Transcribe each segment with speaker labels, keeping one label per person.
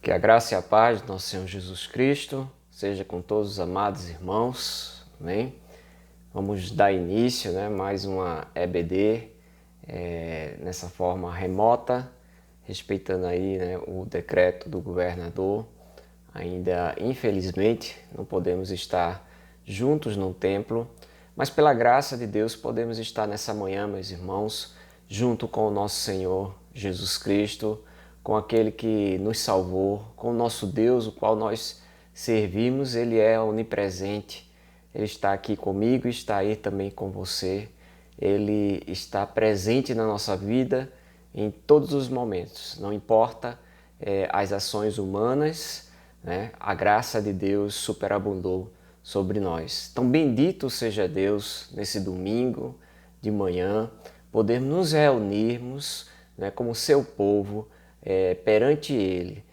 Speaker 1: Que a graça e a paz do nosso Senhor Jesus Cristo seja com todos os amados irmãos, amém? Vamos dar início, mais uma EBD, nessa forma remota, respeitando aí, o decreto do governador. Ainda, infelizmente, não podemos estar juntos no templo, mas pela graça de Deus podemos estar nessa manhã, meus irmãos, junto com o nosso Senhor Jesus Cristo, com aquele que nos salvou, com o nosso Deus, o qual nós servimos. Ele é onipresente, Ele está aqui comigo e está aí também com você. Ele está presente na nossa vida em todos os momentos, não importa as ações humanas, a graça de Deus superabundou sobre nós. Então bendito seja Deus nesse domingo de manhã, podermos nos reunirmos como seu povo perante Ele,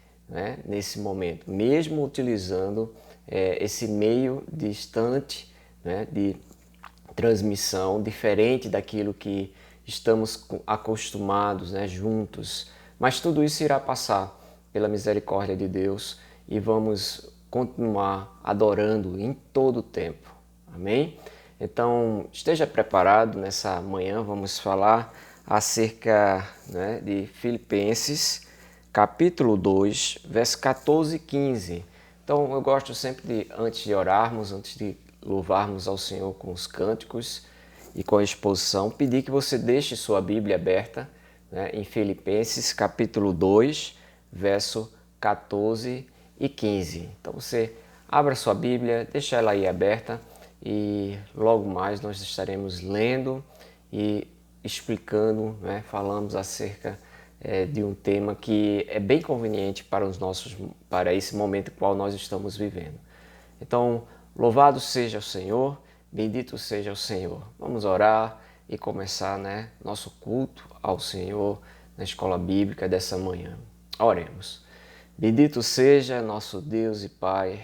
Speaker 1: nesse momento, mesmo utilizando esse meio distante de transmissão, diferente daquilo que estamos acostumados juntos. Mas tudo isso irá passar pela misericórdia de Deus e vamos continuar adorando em todo o tempo. Amém? Então, esteja preparado nessa manhã, vamos falar acerca de Filipenses, capítulo 2, versos 14 e 15. Então, eu gosto sempre de, antes de orarmos, antes de louvarmos ao Senhor com os cânticos e com a exposição, pedir que você deixe sua Bíblia aberta em Filipenses, capítulo 2, verso 14 e 15. Então, você abra sua Bíblia, deixa ela aí aberta e logo mais nós estaremos lendo e explicando, falamos acerca de um tema que é bem conveniente para esse momento qual nós estamos vivendo. Então, louvado seja o Senhor, bendito seja o Senhor. Vamos orar e começar nosso culto ao Senhor na escola bíblica dessa manhã. Oremos. Bendito seja nosso Deus e Pai,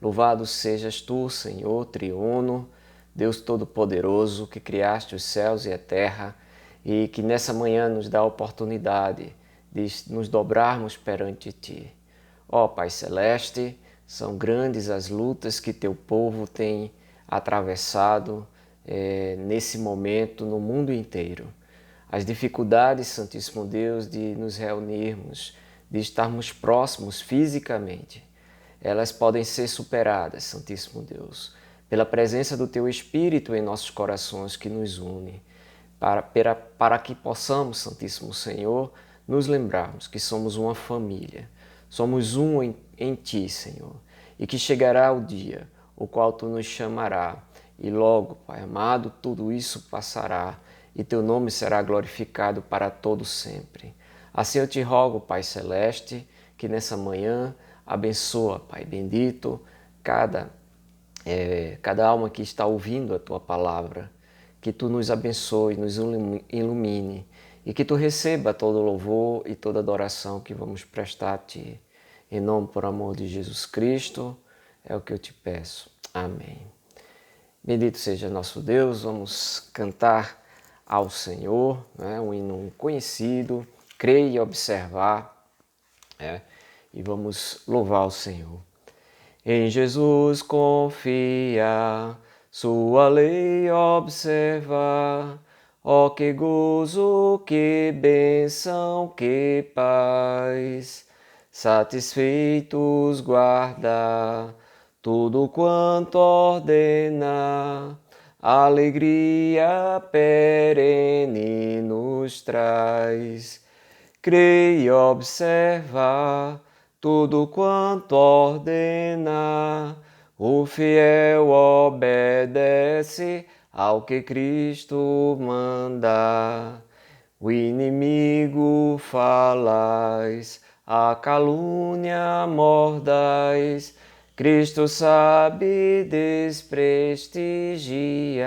Speaker 1: louvado sejas Tu, Senhor triuno, Deus Todo-Poderoso, que criaste os céus e a terra e que nessa manhã nos dá a oportunidade de nos dobrarmos perante Ti. Ó Pai Celeste, são grandes as lutas que Teu povo tem atravessado nesse momento no mundo inteiro. As dificuldades, Santíssimo Deus, de nos reunirmos, de estarmos próximos fisicamente, elas podem ser superadas, Santíssimo Deus, pela presença do Teu Espírito em nossos corações que nos une, para que possamos, Santíssimo Senhor, nos lembrarmos que somos uma família, somos um em Ti, Senhor, e que chegará o dia o qual Tu nos chamará, e logo, Pai amado, tudo isso passará, e Teu nome será glorificado para todo sempre. Assim eu te rogo, Pai Celeste, que nessa manhã abençoa, Pai bendito, cada alma que está ouvindo a Tua palavra, que Tu nos abençoe, nos ilumine e que Tu receba todo louvor e toda adoração que vamos prestar a Ti. Em nome, por amor de Jesus Cristo, é o que eu te peço. Amém. Bendito seja nosso Deus, vamos cantar ao Senhor, um hino conhecido, crer e observar, e vamos louvar o Senhor. Em Jesus confia, sua lei observa, ó que gozo, que bênção, que paz, satisfeitos guarda tudo quanto ordena, alegria perene nos traz. Crê e observa tudo quanto ordena, o fiel obedece ao que Cristo manda. O inimigo falais, a calúnia mordais, Cristo sabe desprestigia.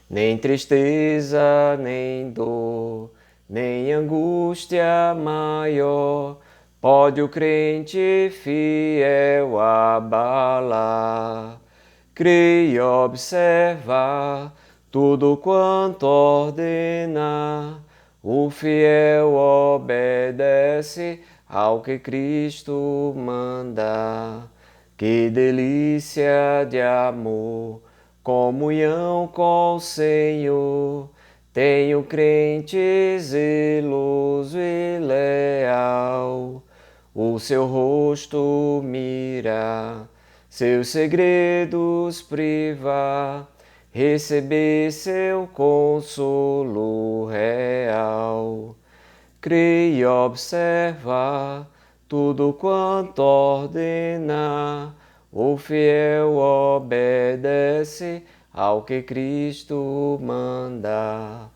Speaker 1: Nem tristeza, nem dor, nem angústia maior pode o crente fiel abalar. Crê e observa tudo quanto ordena, o fiel obedece ao que Cristo manda. Que delícia de amor, comunhão com o Senhor. Tenho crente zeloso e leal, o seu rosto mira, seus segredos privar, receber seu consolo real. Crer e observar tudo quanto ordena, o fiel obedece ao que Cristo manda.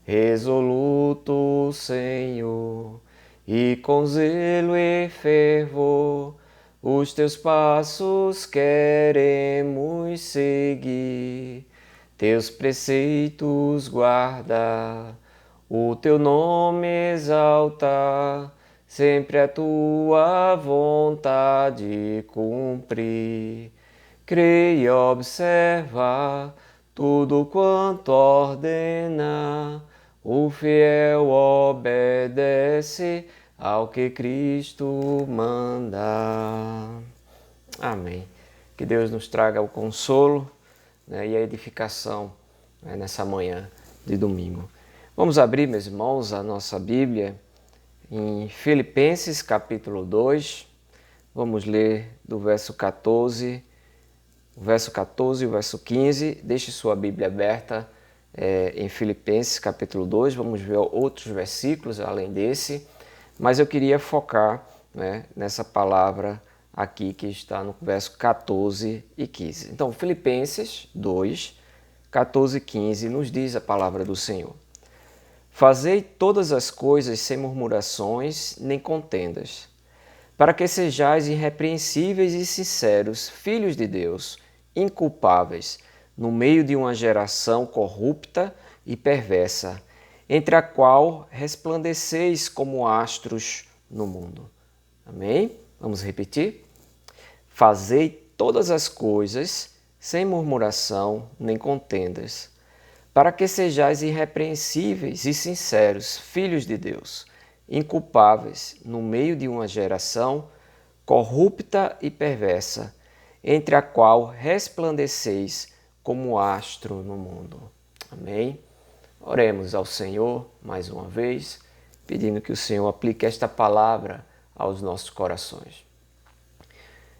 Speaker 1: Resoluto, Senhor, e com zelo e fervor, os teus passos queremos seguir, teus preceitos guardar, o teu nome exaltar, sempre a tua vontade cumprir. Crer e observar tudo quanto ordena, o fiel obedece ao que Cristo manda. Amém. Que Deus nos traga o consolo, né, e a edificação, né, nessa manhã de domingo. Vamos abrir, meus irmãos, a nossa Bíblia em Filipenses capítulo 2. Vamos ler do verso 14, o verso 14 e o verso 15. Deixe sua Bíblia aberta em Filipenses capítulo 2. Vamos ver outros versículos além desse, mas eu queria focar, né, nessa palavra aqui que está no verso 14 e 15. Então, Filipenses 2, 14 e 15 nos diz a palavra do Senhor. Fazei todas as coisas sem murmurações nem contendas, para que sejais irrepreensíveis e sinceros, filhos de Deus, inculpáveis, no meio de uma geração corrupta e perversa, entre a qual resplandeceis como astros no mundo. Amém? Vamos repetir? Fazei todas as coisas sem murmuração nem contendas, para que sejais irrepreensíveis e sinceros, filhos de Deus, inculpáveis no meio de uma geração corrupta e perversa, entre a qual resplandeceis como astro no mundo. Amém? Oremos ao Senhor mais uma vez, pedindo que o Senhor aplique esta palavra aos nossos corações.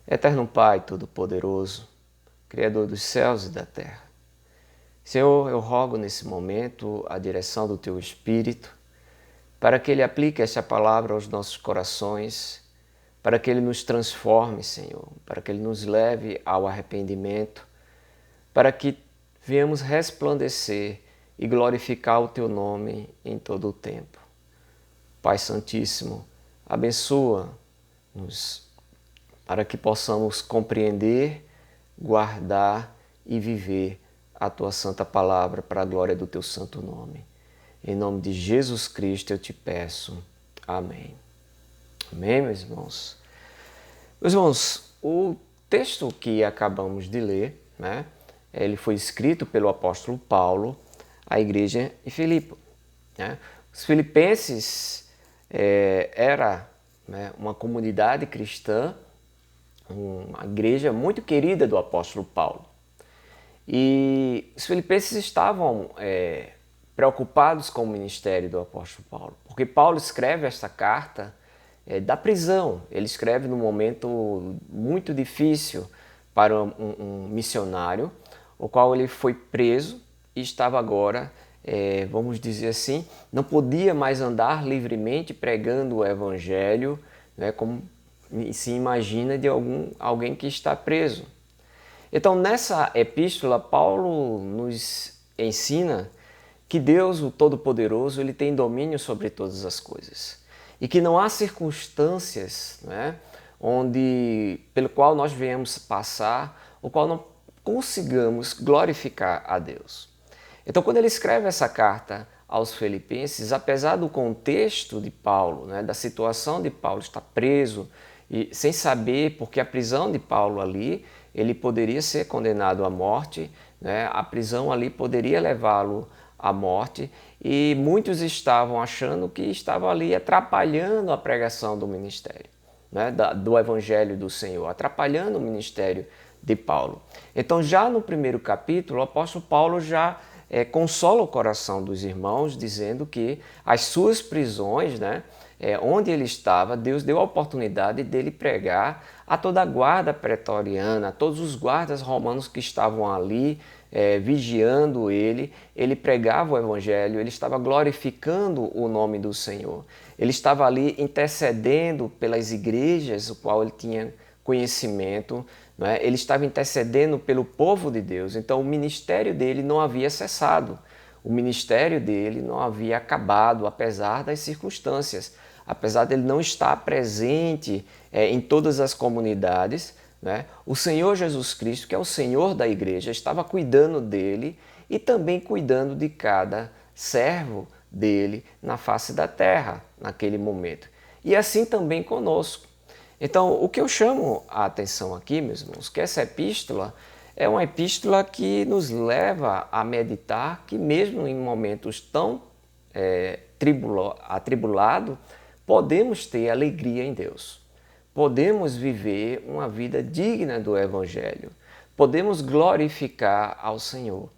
Speaker 1: Eterno Pai Todo-Poderoso, Criador dos céus e da terra, Senhor, eu rogo nesse momento a direção do Teu Espírito, para que Ele aplique esta palavra aos nossos corações, para que Ele nos transforme, Senhor, para que Ele nos leve ao arrependimento, para que venhamos resplandecer e glorificar o Teu nome em todo o tempo. Pai Santíssimo, abençoa-nos para que possamos compreender, guardar e viver a Tua Santa Palavra para a glória do Teu Santo Nome. Em nome de Jesus Cristo eu te peço. Amém. Amém, meus irmãos? Meus irmãos, o texto que acabamos de ler, né, ele foi escrito pelo apóstolo Paulo à igreja em Filipe. Né? Os filipenses era, né, uma comunidade cristã, uma igreja muito querida do apóstolo Paulo. E os filipenses estavam preocupados com o ministério do apóstolo Paulo, porque Paulo escreve esta carta da prisão. Ele escreve num momento muito difícil para um missionário, o qual ele foi preso e estava agora, vamos dizer assim, não podia mais andar livremente pregando o evangelho, né, como se imagina de alguém que está preso. Então, nessa epístola, Paulo nos ensina que Deus, o Todo-Poderoso, ele tem domínio sobre todas as coisas. E que não há circunstâncias, né, pelo qual nós venhamos passar, o qual não consigamos glorificar a Deus. Então, quando ele escreve essa carta aos Filipenses, apesar do contexto de Paulo, né, da situação de Paulo estar preso, e sem saber, porque a prisão de Paulo ali, ele poderia ser condenado à morte, né? A prisão ali poderia levá-lo à morte, e muitos estavam achando que estava ali atrapalhando a pregação do ministério, né, do Evangelho do Senhor, atrapalhando o ministério de Paulo. Então, já no primeiro capítulo, o apóstolo Paulo já consola o coração dos irmãos, dizendo que as suas prisões, né, onde ele estava, Deus deu a oportunidade dele pregar a toda a guarda pretoriana, a todos os guardas romanos que estavam ali vigiando ele. Ele pregava o Evangelho, ele estava glorificando o nome do Senhor. Ele estava ali intercedendo pelas igrejas, o qual ele tinha conhecimento, né? Ele estava intercedendo pelo povo de Deus. Então o ministério dele não havia cessado, o ministério dele não havia acabado, apesar das circunstâncias, apesar dele não estar presente em todas as comunidades, né? O Senhor Jesus Cristo, que é o Senhor da igreja, estava cuidando dele e também cuidando de cada servo dele na face da terra naquele momento. E assim também conosco. Então, o que eu chamo a atenção aqui, meus irmãos, que essa epístola é uma epístola que nos leva a meditar que mesmo em momentos tão atribulados, podemos ter alegria em Deus. Podemos viver uma vida digna do Evangelho. Podemos glorificar ao Senhor.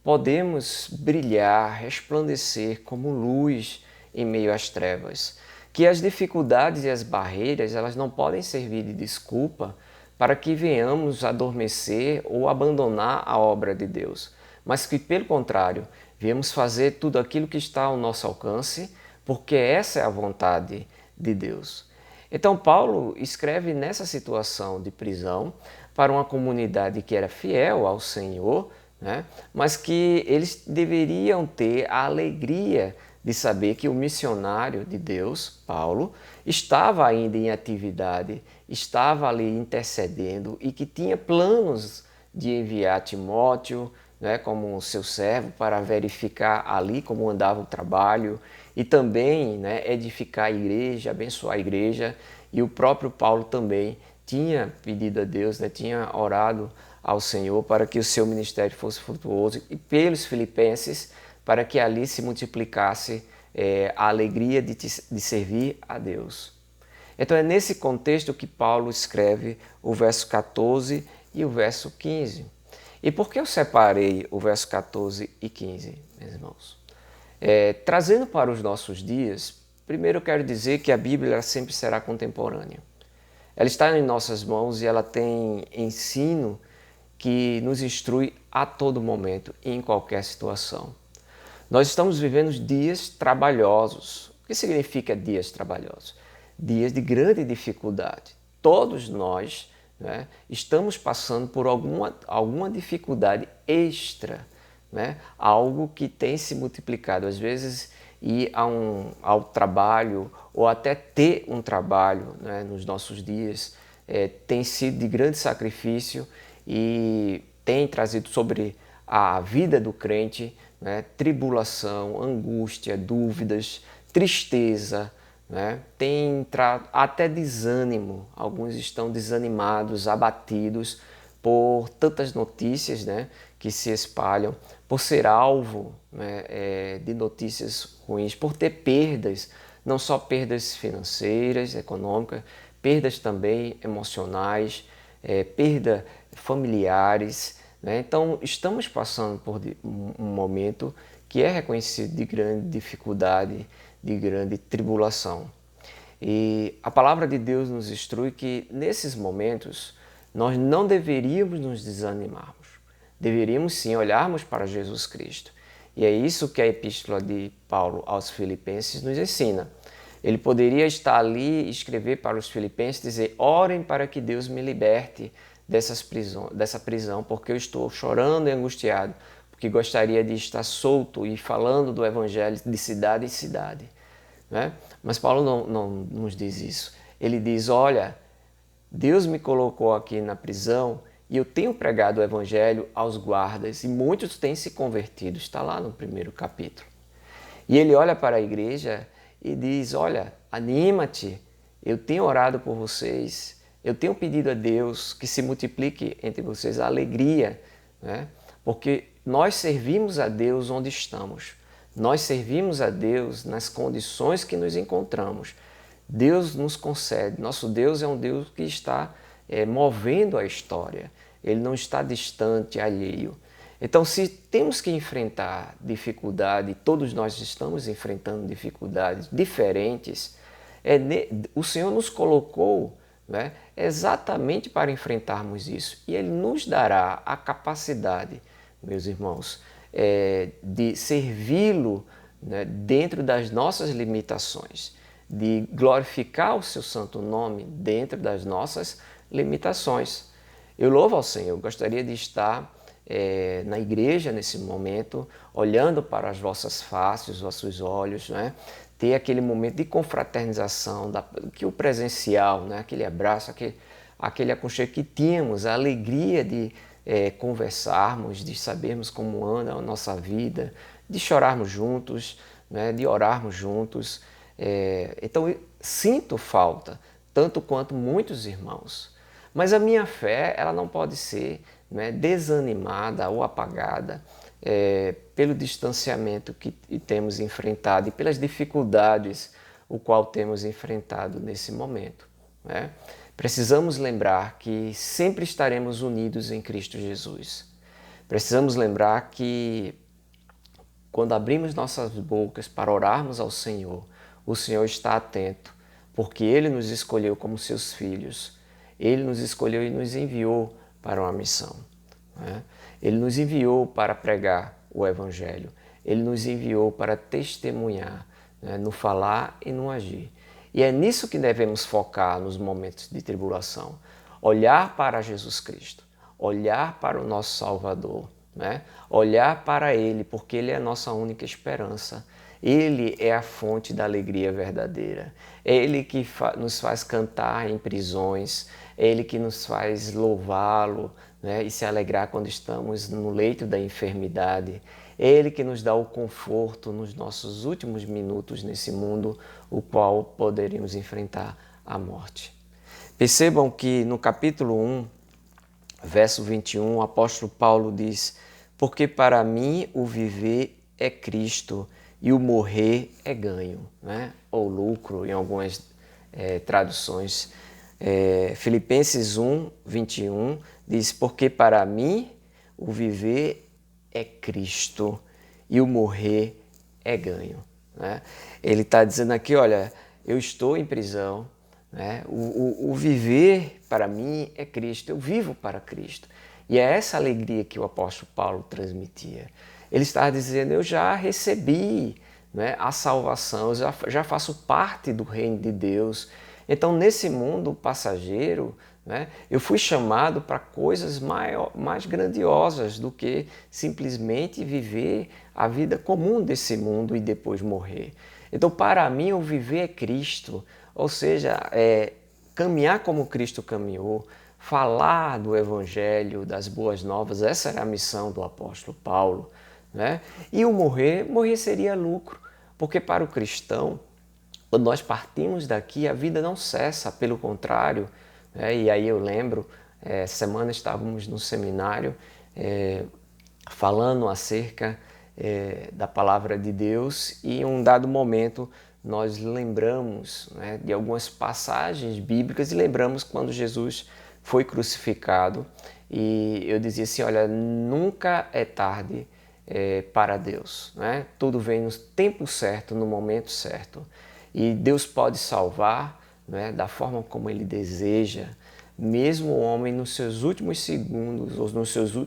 Speaker 1: Podemos brilhar, resplandecer como luz em meio às trevas. Que as dificuldades e as barreiras, elas não podem servir de desculpa para que venhamos adormecer ou abandonar a obra de Deus, mas que, pelo contrário, viemos fazer tudo aquilo que está ao nosso alcance, porque essa é a vontade de Deus. Então Paulo escreve nessa situação de prisão para uma comunidade que era fiel ao Senhor, né? Mas que eles deveriam ter a alegria de saber que o missionário de Deus, Paulo, estava ainda em atividade, estava ali intercedendo e que tinha planos de enviar Timóteo, né, como seu servo, para verificar ali como andava o trabalho e também, né, edificar a igreja, abençoar a igreja. E o próprio Paulo também tinha pedido a Deus, né, tinha orado ao Senhor para que o seu ministério fosse frutuoso e pelos filipenses para que ali se multiplicasse a alegria de servir a Deus. Então é nesse contexto que Paulo escreve o verso 14 e o verso 15. E por que eu separei o verso 14 e 15, meus irmãos? Trazendo para os nossos dias, primeiro eu quero dizer que a Bíblia sempre será contemporânea. Ela está em nossas mãos e ela tem ensino que nos instrui a todo momento e em qualquer situação. Nós estamos vivendo dias trabalhosos. O que significa dias trabalhosos? Dias de grande dificuldade. Todos nós, né, estamos passando por alguma dificuldade extra, né? Algo que tem se multiplicado. Às vezes, ir ao trabalho ou até ter um trabalho, né, nos nossos dias tem sido de grande sacrifício e tem trazido sobre a vida do crente, né, tribulação, angústia, dúvidas, tristeza, né, tem até desânimo. Alguns estão desanimados, abatidos por tantas notícias, né, que se espalham, por ser alvo, né, de notícias ruins, por ter perdas, não só perdas financeiras, econômicas, perdas também emocionais, perda familiares, né? Então estamos passando por um momento que é reconhecido de grande dificuldade, de grande tribulação. E a palavra de Deus nos instrui que nesses momentos nós não deveríamos nos desanimarmos. Deveríamos sim olharmos para Jesus Cristo. E é isso que a epístola de Paulo aos Filipenses nos ensina. Ele poderia estar ali e escrever para os filipenses, dizer: orem para que Deus me liberte dessa prisão, porque eu estou chorando e angustiado, porque gostaria de estar solto e falando do Evangelho de cidade em cidade. Né? Mas Paulo não nos diz isso. Ele diz: olha, Deus me colocou aqui na prisão e eu tenho pregado o Evangelho aos guardas e muitos têm se convertido. Está lá no primeiro capítulo. E ele olha para a igreja e diz: olha, anima-te, eu tenho orado por vocês, eu tenho pedido a Deus que se multiplique entre vocês a alegria, né? Porque nós servimos a Deus onde estamos. Nós servimos a Deus nas condições que nos encontramos. Deus nos concede. Nosso Deus é um Deus que está movendo a história. Ele não está distante, alheio. Então, se temos que enfrentar dificuldade, todos nós estamos enfrentando dificuldades diferentes, o Senhor nos colocou, né, exatamente para enfrentarmos isso. E Ele nos dará a capacidade, meus irmãos, de servi-lo, né, dentro das nossas limitações, de glorificar o seu santo nome dentro das nossas limitações. Eu louvo ao Senhor, gostaria de estar na igreja nesse momento, olhando para as vossas faces, os vossos olhos, né? Ter aquele momento de confraternização, que o presencial, né? Aquele abraço, aquele aconchego que tínhamos, a alegria de conversarmos, de sabermos como anda a nossa vida, de chorarmos juntos, né? De orarmos juntos. Então, sinto falta, tanto quanto muitos irmãos. Mas a minha fé, ela não pode ser, né, desanimada ou apagada pelo distanciamento que temos enfrentado e pelas dificuldades o qual temos enfrentado nesse momento, né? Precisamos lembrar que sempre estaremos unidos em Cristo Jesus. Precisamos lembrar que quando abrimos nossas bocas para orarmos ao Senhor, o Senhor está atento, porque Ele nos escolheu como seus filhos. Ele nos escolheu e nos enviou para uma missão, né? Ele nos enviou para pregar o Evangelho. Ele nos enviou para testemunhar, né, no falar e no agir. E é nisso que devemos focar nos momentos de tribulação. Olhar para Jesus Cristo, olhar para o nosso Salvador, né? Olhar para Ele, porque Ele é a nossa única esperança. Ele é a fonte da alegria verdadeira. É Ele que nos faz cantar em prisões. É Ele que nos faz louvá-lo, né, e se alegrar quando estamos no leito da enfermidade. É Ele que nos dá o conforto nos nossos últimos minutos nesse mundo, o qual poderíamos enfrentar a morte. Percebam que no capítulo 1, verso 21, o apóstolo Paulo diz: porque para mim o viver é Cristo e o morrer é ganho, né? Ou lucro em algumas traduções. Filipenses 1, 21 diz: porque para mim o viver é Cristo e o morrer é ganho, né? Ele está dizendo aqui, olha, eu estou em prisão, né? O viver para mim é Cristo, eu vivo para Cristo. E é essa alegria que o apóstolo Paulo transmitia. Ele estava dizendo, eu já recebi, né, a salvação, eu já faço parte do reino de Deus. Então, nesse mundo passageiro, né, eu fui chamado para coisas mais grandiosas do que simplesmente viver a vida comum desse mundo e depois morrer. Então, para mim, o viver é Cristo, ou seja, caminhar como Cristo caminhou, falar do Evangelho, das boas novas, essa era a missão do apóstolo Paulo, né? E o morrer seria lucro, porque para o cristão, quando nós partimos daqui, a vida não cessa, pelo contrário, né? E aí eu lembro, semana estávamos no seminário falando acerca da palavra de Deus e em um dado momento nós lembramos, né, de algumas passagens bíblicas e lembramos quando Jesus foi crucificado e eu dizia assim, olha, nunca é tarde para Deus, né? Tudo vem no tempo certo, no momento certo. E Deus pode salvar, né, da forma como Ele deseja, mesmo o homem nos seus últimos segundos ou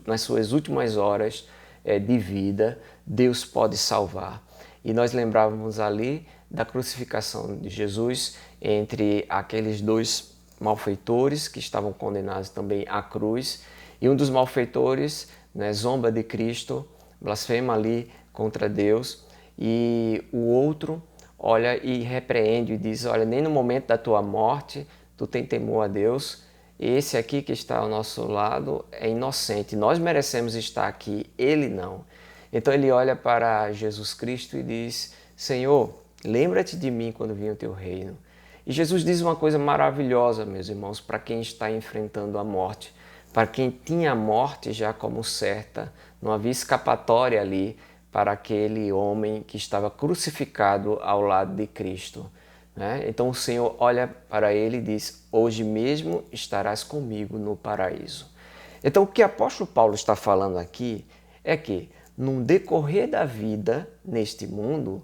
Speaker 1: nas suas últimas horas de vida, Deus pode salvar. E nós lembrávamos ali da crucificação de Jesus entre aqueles dois malfeitores que estavam condenados também à cruz, e um dos malfeitores, né, zomba de Cristo, blasfema ali contra Deus, e o outro olha e repreende e diz, olha, nem no momento da tua morte tu tem temor a Deus, esse aqui que está ao nosso lado é inocente, nós merecemos estar aqui, ele não. Então ele olha para Jesus Cristo e diz, Senhor, lembra-te de mim quando vir o teu reino. E Jesus diz uma coisa maravilhosa, meus irmãos, para quem está enfrentando a morte, para quem tinha a morte já como certa, não havia escapatória ali para aquele homem que estava crucificado ao lado de Cristo. Né? Então o Senhor olha para ele e diz: hoje mesmo estarás comigo no paraíso. Então o que o apóstolo Paulo está falando aqui é que no decorrer da vida neste mundo,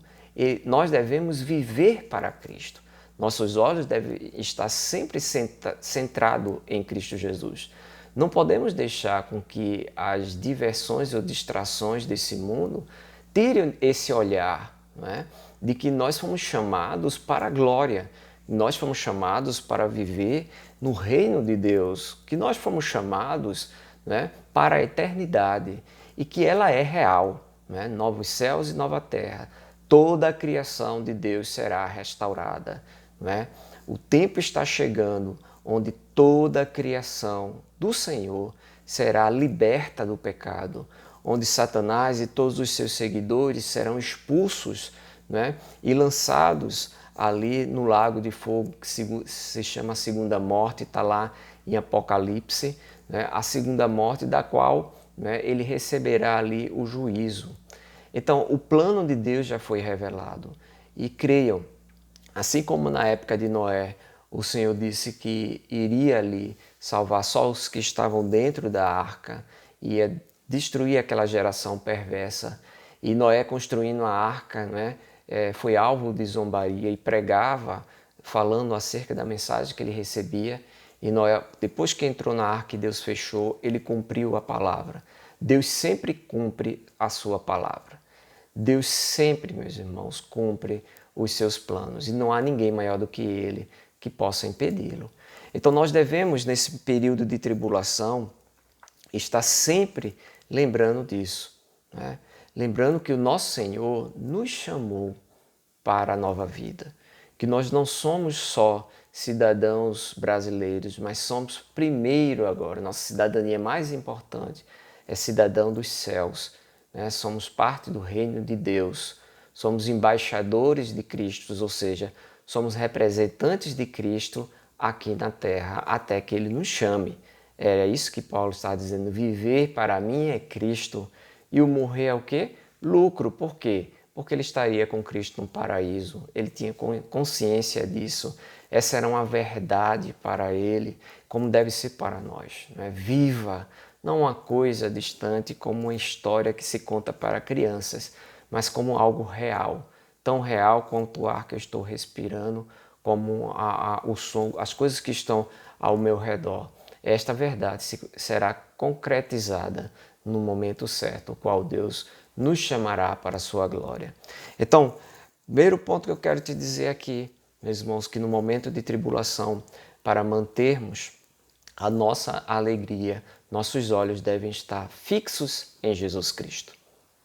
Speaker 1: nós devemos viver para Cristo. Nossos olhos devem estar sempre centrados em Cristo Jesus. Não podemos deixar com que as diversões ou distrações desse mundo tirem esse olhar, não é? De que nós fomos chamados para a glória, nós fomos chamados para viver no reino de Deus, que nós fomos chamados, né, para a eternidade e que ela é real, né? Novos céus e nova terra. Toda a criação de Deus será restaurada. Né? O tempo está chegando onde toda a criação do Senhor será liberta do pecado, onde Satanás e todos os seus seguidores serão expulsos, né? E lançados ali no lago de fogo, que se chama a segunda morte, está lá em Apocalipse, né? A segunda morte da qual, né, ele receberá ali o juízo. Então, o plano de Deus já foi revelado. E creiam, assim como na época de Noé, o Senhor disse que iria ali salvar só os que estavam dentro da arca, ia destruir aquela geração perversa. E Noé, construindo a arca, né, foi alvo de zombaria e pregava, falando acerca da mensagem que ele recebia. E Noé, depois que entrou na arca e Deus fechou, ele cumpriu a palavra. Deus sempre cumpre a sua palavra. Deus sempre, meus irmãos, cumpre os seus planos e não há ninguém maior do que Ele que possa impedi-lo. Então nós devemos, nesse período de tribulação, estar sempre lembrando disso, né? Lembrando que o nosso Senhor nos chamou para a nova vida, que nós não somos só cidadãos brasileiros, mas somos primeiro agora, nossa cidadania mais importante é cidadão dos céus. Né? Somos parte do reino de Deus, somos embaixadores de Cristo, ou seja, somos representantes de Cristo aqui na terra, até que Ele nos chame. Era isso que Paulo está dizendo, viver para mim é Cristo e o morrer é o quê? Lucro. Por quê? Porque ele estaria com Cristo no paraíso, ele tinha consciência disso, essa era uma verdade para ele, como deve ser para nós. Né? Viva! Não uma coisa distante como uma história que se conta para crianças, mas como algo real, tão real quanto o ar que eu estou respirando, como o som, as coisas que estão ao meu redor. Esta verdade será concretizada no momento certo, o qual Deus nos chamará para a sua glória. Então, primeiro ponto que eu quero te dizer aqui, meus irmãos, que no momento de tribulação, para mantermos a nossa alegria, nossos olhos devem estar fixos em Jesus Cristo.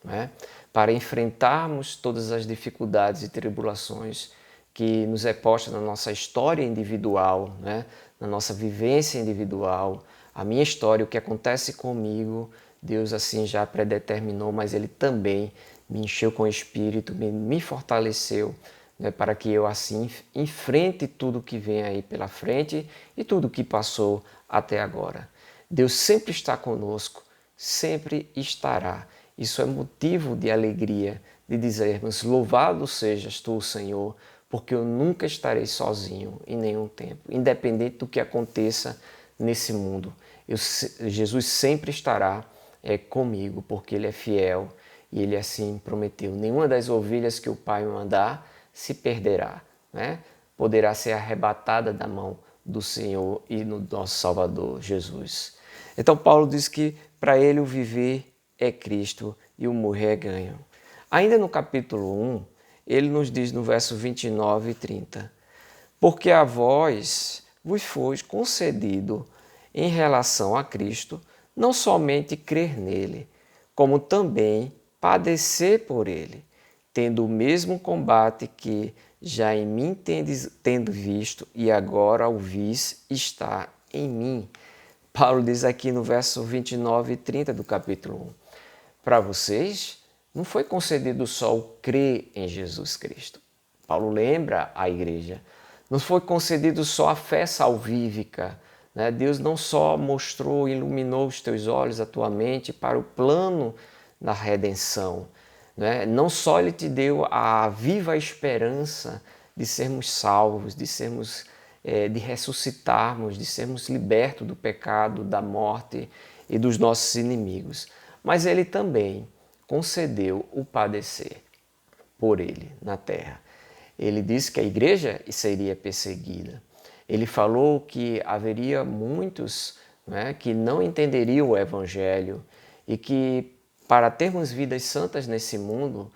Speaker 1: Né? Para enfrentarmos todas as dificuldades e tribulações que nos é posta na nossa história individual, né? Na nossa vivência individual, a minha história, o que acontece comigo, Deus assim já predeterminou, mas Ele também me encheu com o Espírito, me fortaleceu, né, para que eu assim enfrente tudo que vem aí pela frente e tudo que passou até agora. Deus sempre está conosco, sempre estará. Isso é motivo de alegria, de dizermos, louvado sejas tu, Senhor, porque eu nunca estarei sozinho em nenhum tempo, independente do que aconteça nesse mundo. Jesus sempre estará comigo, porque Ele é fiel e Ele assim prometeu. Nenhuma das ovelhas que o Pai me mandar se perderá, né? Poderá ser arrebatada da mão do Senhor e no nosso Salvador, Jesus. Então Paulo diz que para ele o viver é Cristo e o morrer é ganho. Ainda no capítulo 1, ele nos diz no verso 29 e 30, porque a vós vos foi concedido em relação a Cristo não somente crer nele, como também padecer por ele, tendo o mesmo combate que já em mim tendo visto e agora o vis está em mim. Paulo diz aqui no verso 29 e 30 do capítulo 1, para vocês não foi concedido só o crer em Jesus Cristo. Paulo lembra a igreja, não foi concedido só a fé salvífica, né? Deus não só mostrou, iluminou os teus olhos, a tua mente para o plano da redenção, né? Não só Ele te deu a viva esperança de sermos salvos, de ressuscitarmos, de sermos libertos do pecado, da morte e dos nossos inimigos, mas Ele também concedeu o padecer por Ele na terra. Ele disse que a igreja seria perseguida. Ele falou que haveria muitos, né, que não entenderiam o Evangelho e que para termos vidas santas nesse mundo,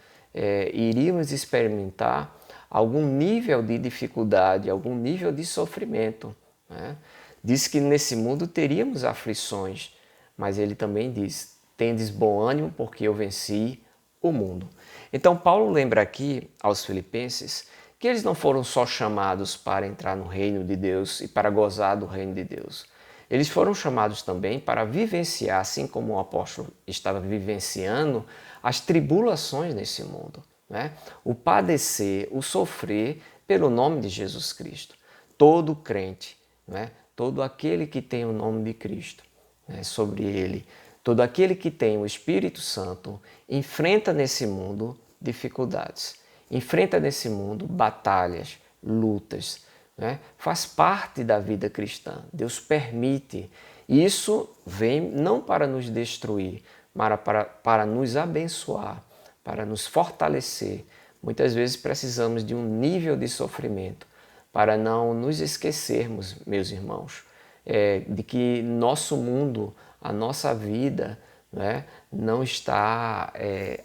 Speaker 1: iríamos experimentar algum nível de dificuldade, algum nível de sofrimento, né? Diz que nesse mundo teríamos aflições, mas ele também diz: tendes bom ânimo porque eu venci o mundo. Então Paulo lembra aqui aos filipenses que eles não foram só chamados para entrar no reino de Deus e para gozar do reino de Deus. Eles foram chamados também para vivenciar, assim como o apóstolo estava vivenciando, as tribulações nesse mundo, né? O padecer, o sofrer pelo nome de Jesus Cristo. Todo crente, né? Todo aquele que tem o nome de Cristo, né, sobre ele, todo aquele que tem o Espírito Santo, enfrenta nesse mundo dificuldades, enfrenta nesse mundo batalhas, lutas, né? Faz parte da vida cristã. Deus permite. Isso vem não para nos destruir, mas para nos abençoar, para nos fortalecer. Muitas vezes precisamos de um nível de sofrimento para não nos esquecermos, meus irmãos, de que nosso mundo, a nossa vida, né, não está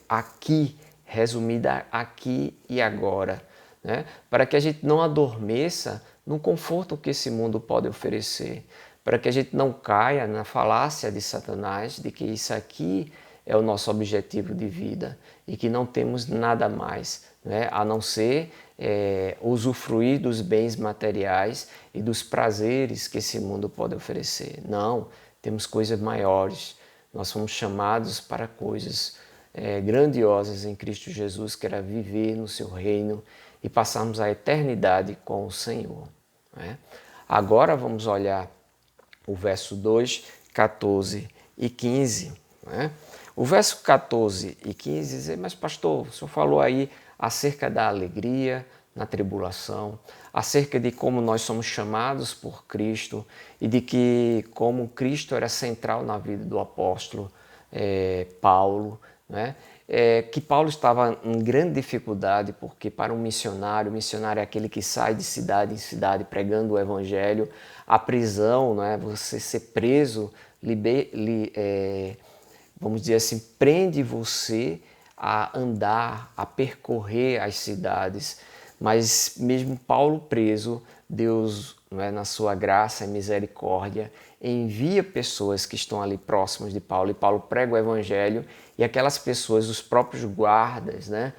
Speaker 1: aqui, resumida aqui e agora, né, para que a gente não adormeça no conforto que esse mundo pode oferecer, para que a gente não caia na falácia de Satanás de que isso aqui é o nosso objetivo de vida e que não temos nada mais, né, a não ser usufruir dos bens materiais e dos prazeres que esse mundo pode oferecer. Não, temos coisas maiores. Nós fomos chamados para coisas grandiosas em Cristo Jesus, que era viver no seu reino e passarmos a eternidade com o Senhor, né? Agora vamos olhar o verso 2, 14 e 15. Né? O verso 14 e 15 diz: mas pastor, o senhor falou aí acerca da alegria na tribulação, acerca de como nós somos chamados por Cristo e de que como Cristo era central na vida do apóstolo Paulo, né? Que Paulo estava em grande dificuldade, porque para um missionário, o missionário é aquele que sai de cidade em cidade pregando o evangelho. A prisão, né? Você ser preso, vamos dizer assim, prende você a andar, a percorrer as cidades. Mas mesmo Paulo preso, Deus, né, na sua graça e misericórdia, envia pessoas que estão ali próximas de Paulo, e Paulo prega o evangelho, e aquelas pessoas, os próprios guardas, né,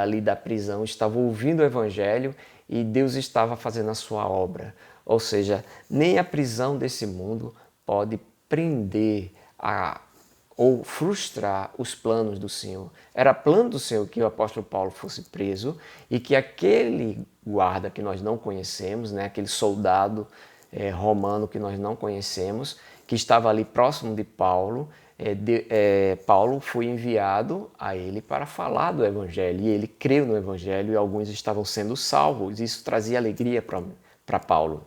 Speaker 1: ali da prisão, estavam ouvindo o evangelho e Deus estava fazendo a sua obra. Ou seja, nem a prisão desse mundo pode prender ou frustrar os planos do Senhor. Era plano do Senhor que o apóstolo Paulo fosse preso e que aquele guarda que nós não conhecemos, né, aquele soldado romano que nós não conhecemos, que estava ali próximo de Paulo, Paulo foi enviado a ele para falar do Evangelho, e ele creu no Evangelho e alguns estavam sendo salvos. Isso trazia alegria para Paulo.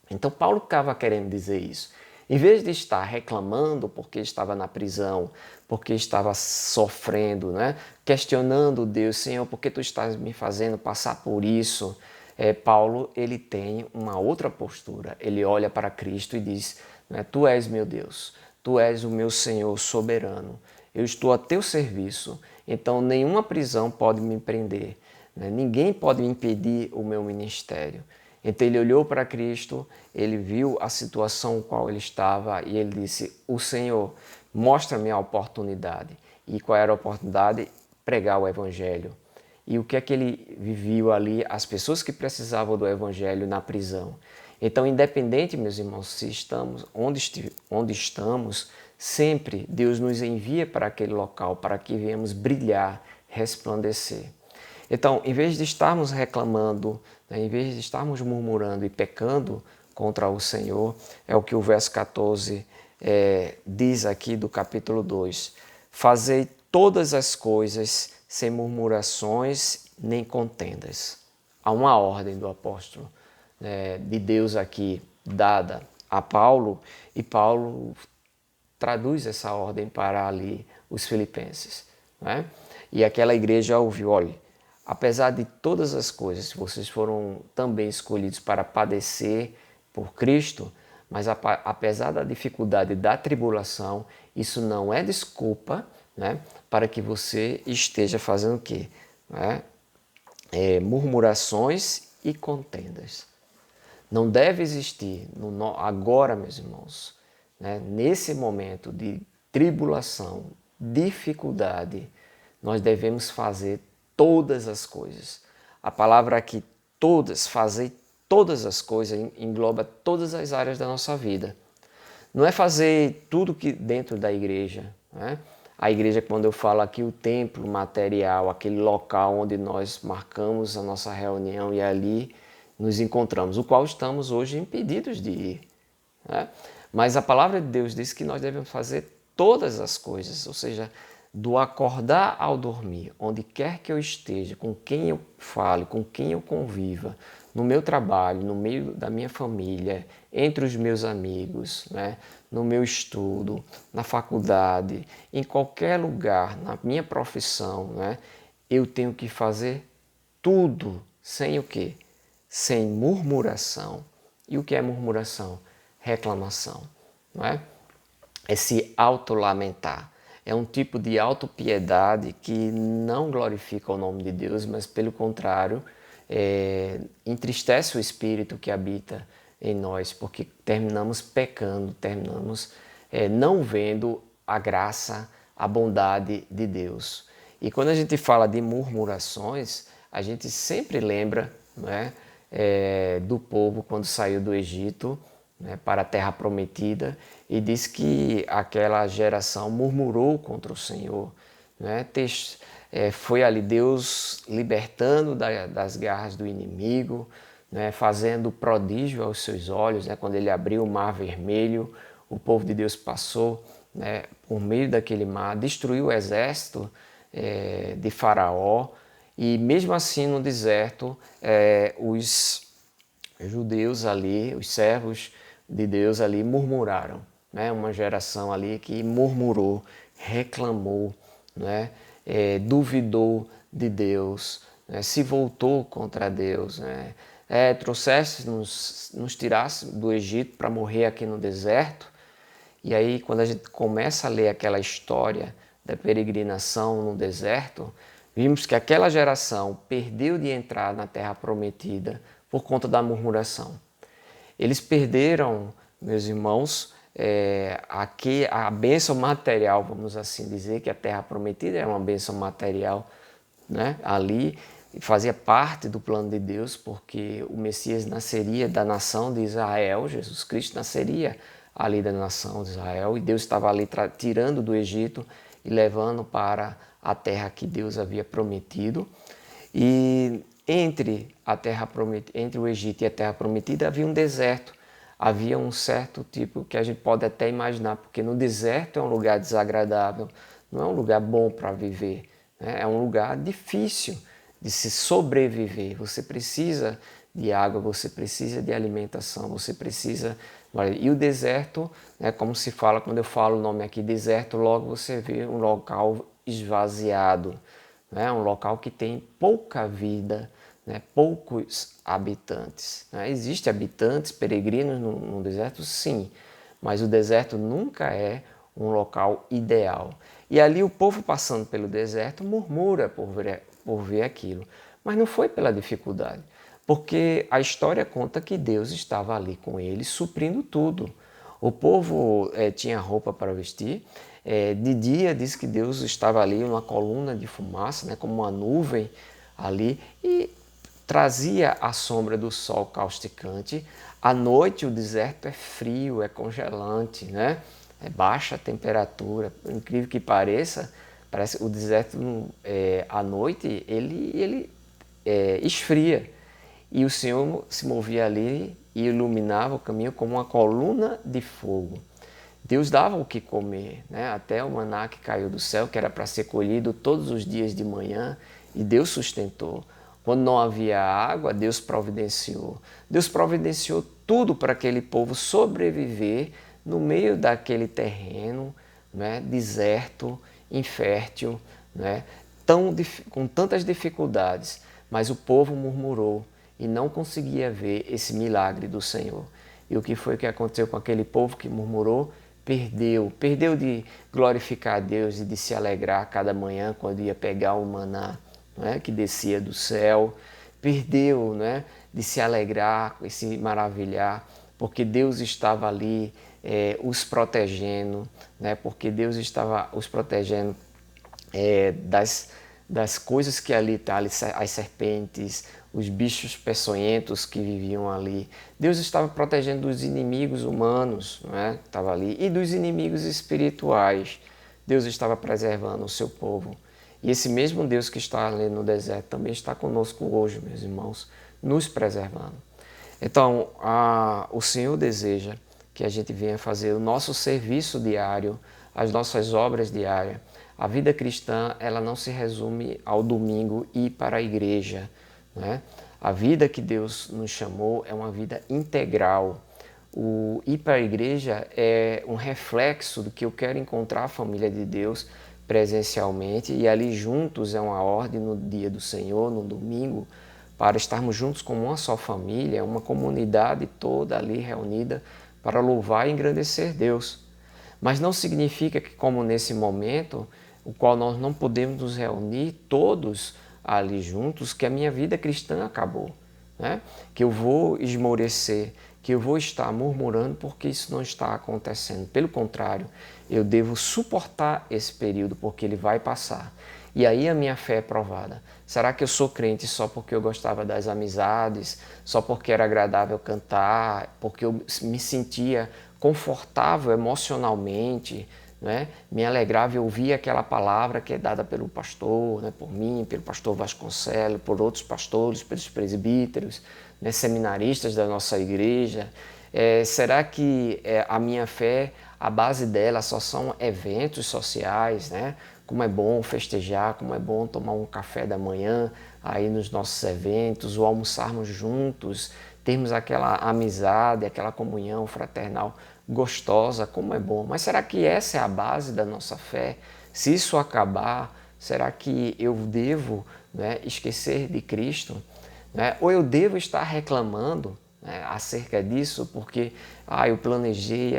Speaker 1: Então Paulo estava querendo dizer isso. Em vez de estar reclamando porque estava na prisão, porque estava sofrendo, né? Questionando Deus: Senhor, por que tu estás me fazendo passar por isso? Paulo, ele tem uma outra postura. Ele olha para Cristo e diz, né, tu és meu Deus, tu és o meu Senhor soberano, eu estou a teu serviço, então nenhuma prisão pode me prender, né? Ninguém pode me impedir o meu ministério. Então ele olhou para Cristo, ele viu a situação em qual ele estava e ele disse: o Senhor, mostra-me a oportunidade. E qual era a oportunidade? Pregar o Evangelho. E o que é que ele viveu ali? As pessoas que precisavam do Evangelho na prisão. Então, independente, meus irmãos, se estamos onde estamos, sempre Deus nos envia para aquele local para que venhamos brilhar, resplandecer. Então, em vez de estarmos reclamando, né, em vez de estarmos murmurando e pecando contra o Senhor. É o que o verso 14 diz aqui do capítulo 2. Fazei todas as coisas sem murmurações nem contendas. Há uma ordem do apóstolo, de Deus aqui dada a Paulo, e Paulo traduz essa ordem para ali os filipenses. Né? E aquela igreja ouviu, olha, apesar de todas as coisas, vocês foram também escolhidos para padecer por Cristo, mas apesar da dificuldade da tribulação, isso não é desculpa, né, para que você esteja fazendo o quê? Né? Murmurações e contendas. Não deve existir agora, meus irmãos, né, nesse momento de tribulação, dificuldade, nós devemos fazer todas as coisas. A palavra aqui, todas, fazer todas as coisas, engloba todas as áreas da nossa vida. Não é fazer tudo que dentro da igreja. Né? A igreja, quando eu falo aqui, o templo material, aquele local onde nós marcamos a nossa reunião e ali nos encontramos, o qual estamos hoje impedidos de ir. Né? Mas a palavra de Deus diz que nós devemos fazer todas as coisas, ou seja, do acordar ao dormir, onde quer que eu esteja, com quem eu fale, com quem eu conviva, no meu trabalho, no meio da minha família, entre os meus amigos, né? No meu estudo, na faculdade, em qualquer lugar, na minha profissão, né? Eu tenho que fazer tudo sem o quê? Sem murmuração. E o que é murmuração? Reclamação. Não é? É se autolamentar. É um tipo de autopiedade que não glorifica o nome de Deus, mas pelo contrário, entristece o Espírito que habita em nós, porque terminamos pecando, terminamos não vendo a graça, a bondade de Deus. E quando a gente fala de murmurações, a gente sempre lembra, né, do povo quando saiu do Egito, né, para a terra prometida, e diz que aquela geração murmurou contra o Senhor. Né? Foi ali Deus libertando das garras do inimigo, né, fazendo prodígio aos seus olhos, né, quando ele abriu o mar vermelho, o povo de Deus passou, né, por meio daquele mar, destruiu o exército de Faraó, e mesmo assim no deserto, os judeus ali, os servos de Deus ali murmuraram, né? Uma geração ali que murmurou, reclamou, né? Duvidou de Deus, né? Se voltou contra Deus, né? Nos tirasse do Egito para morrer aqui no deserto. E aí quando a gente começa a ler aquela história da peregrinação no deserto, vimos que aquela geração perdeu de entrar na terra prometida por conta da murmuração. Eles perderam, meus irmãos, aqui a bênção material, vamos assim dizer, que a terra prometida era uma bênção material, né? Ali fazia parte do plano de Deus, porque o Messias nasceria da nação de Israel, Jesus Cristo nasceria ali da nação de Israel, e Deus estava ali tirando do Egito e levando para a terra que Deus havia prometido. E entre o Egito e a terra prometida havia um deserto, havia um certo tipo que a gente pode até imaginar, porque no deserto é um lugar desagradável, não é um lugar bom para viver, né? É um lugar difícil de se sobreviver. Você precisa de água, você precisa de alimentação, você precisa... E o deserto, né, como se fala, quando eu falo o nome aqui, deserto, logo você vê um local esvaziado, né? Um local que tem pouca vida, né? Poucos habitantes. Né? Existem habitantes, peregrinos no deserto, sim, mas o deserto nunca é um local ideal. E ali o povo passando pelo deserto murmura por ver aquilo, mas não foi pela dificuldade, porque a história conta que Deus estava ali com eles, suprindo tudo. O povo tinha roupa para vestir, de dia diz que Deus estava ali, uma coluna de fumaça, né, como uma nuvem ali, e trazia a sombra do sol causticante. À noite o deserto é frio, é congelante, né? É baixa a temperatura. Por incrível que pareça, parece o deserto à noite ele esfria. E o Senhor se movia ali e iluminava o caminho como uma coluna de fogo. Deus dava o que comer, né? Até o maná que caiu do céu, que era para ser colhido todos os dias de manhã, e Deus sustentou. Quando não havia água, Deus providenciou. Deus providenciou tudo para aquele povo sobreviver no meio daquele terreno, né? Deserto, infértil, né? Com tantas dificuldades, mas o povo murmurou e não conseguia ver esse milagre do Senhor. E o que foi que aconteceu com aquele povo que murmurou? Perdeu de glorificar a Deus e de se alegrar cada manhã quando ia pegar o maná, né, que descia do céu. Perdeu, né, de se alegrar e se maravilhar, porque Deus estava ali os protegendo, né, porque Deus estava os protegendo das coisas que ali estão, as serpentes, os bichos peçonhentos que viviam ali. Deus estava protegendo dos inimigos humanos, não é? Estava ali, e dos inimigos espirituais. Deus estava preservando o seu povo. E esse mesmo Deus que está ali no deserto também está conosco hoje, meus irmãos, nos preservando. Então, o Senhor deseja que a gente venha fazer o nosso serviço diário, as nossas obras diárias. A vida cristã, ela não se resume ao domingo ir para a igreja, né? A vida que Deus nos chamou é uma vida integral. O ir para a igreja é um reflexo do que eu quero encontrar a família de Deus presencialmente, e ali juntos é uma ordem no dia do Senhor, no domingo, para estarmos juntos como uma só família, uma comunidade toda ali reunida para louvar e engrandecer Deus. Mas não significa que, como nesse momento, o qual nós não podemos nos reunir todos ali juntos, que a minha vida cristã acabou, né? Que eu vou esmorecer, que eu vou estar murmurando porque isso não está acontecendo. Pelo contrário, eu devo suportar esse período porque ele vai passar. E aí a minha fé é provada. Será que eu sou crente só porque eu gostava das amizades, só porque era agradável cantar, porque eu me sentia confortável emocionalmente, né? Me alegrava em ouvir aquela palavra que é dada pelo pastor, né? Por mim, pelo pastor Vasconcelos, por outros pastores, pelos presbíteros, né? Seminaristas da nossa igreja. Será que a minha fé, a base dela só são eventos sociais, né? Como é bom festejar, como é bom tomar um café da manhã aí nos nossos eventos, ou almoçarmos juntos, termos aquela amizade, aquela comunhão fraternal gostosa, como é bom. Mas será que essa é a base da nossa fé? Se isso acabar, será que eu devo, né, esquecer de Cristo? Né? Ou eu devo estar reclamando, né, acerca disso, porque eu planejei,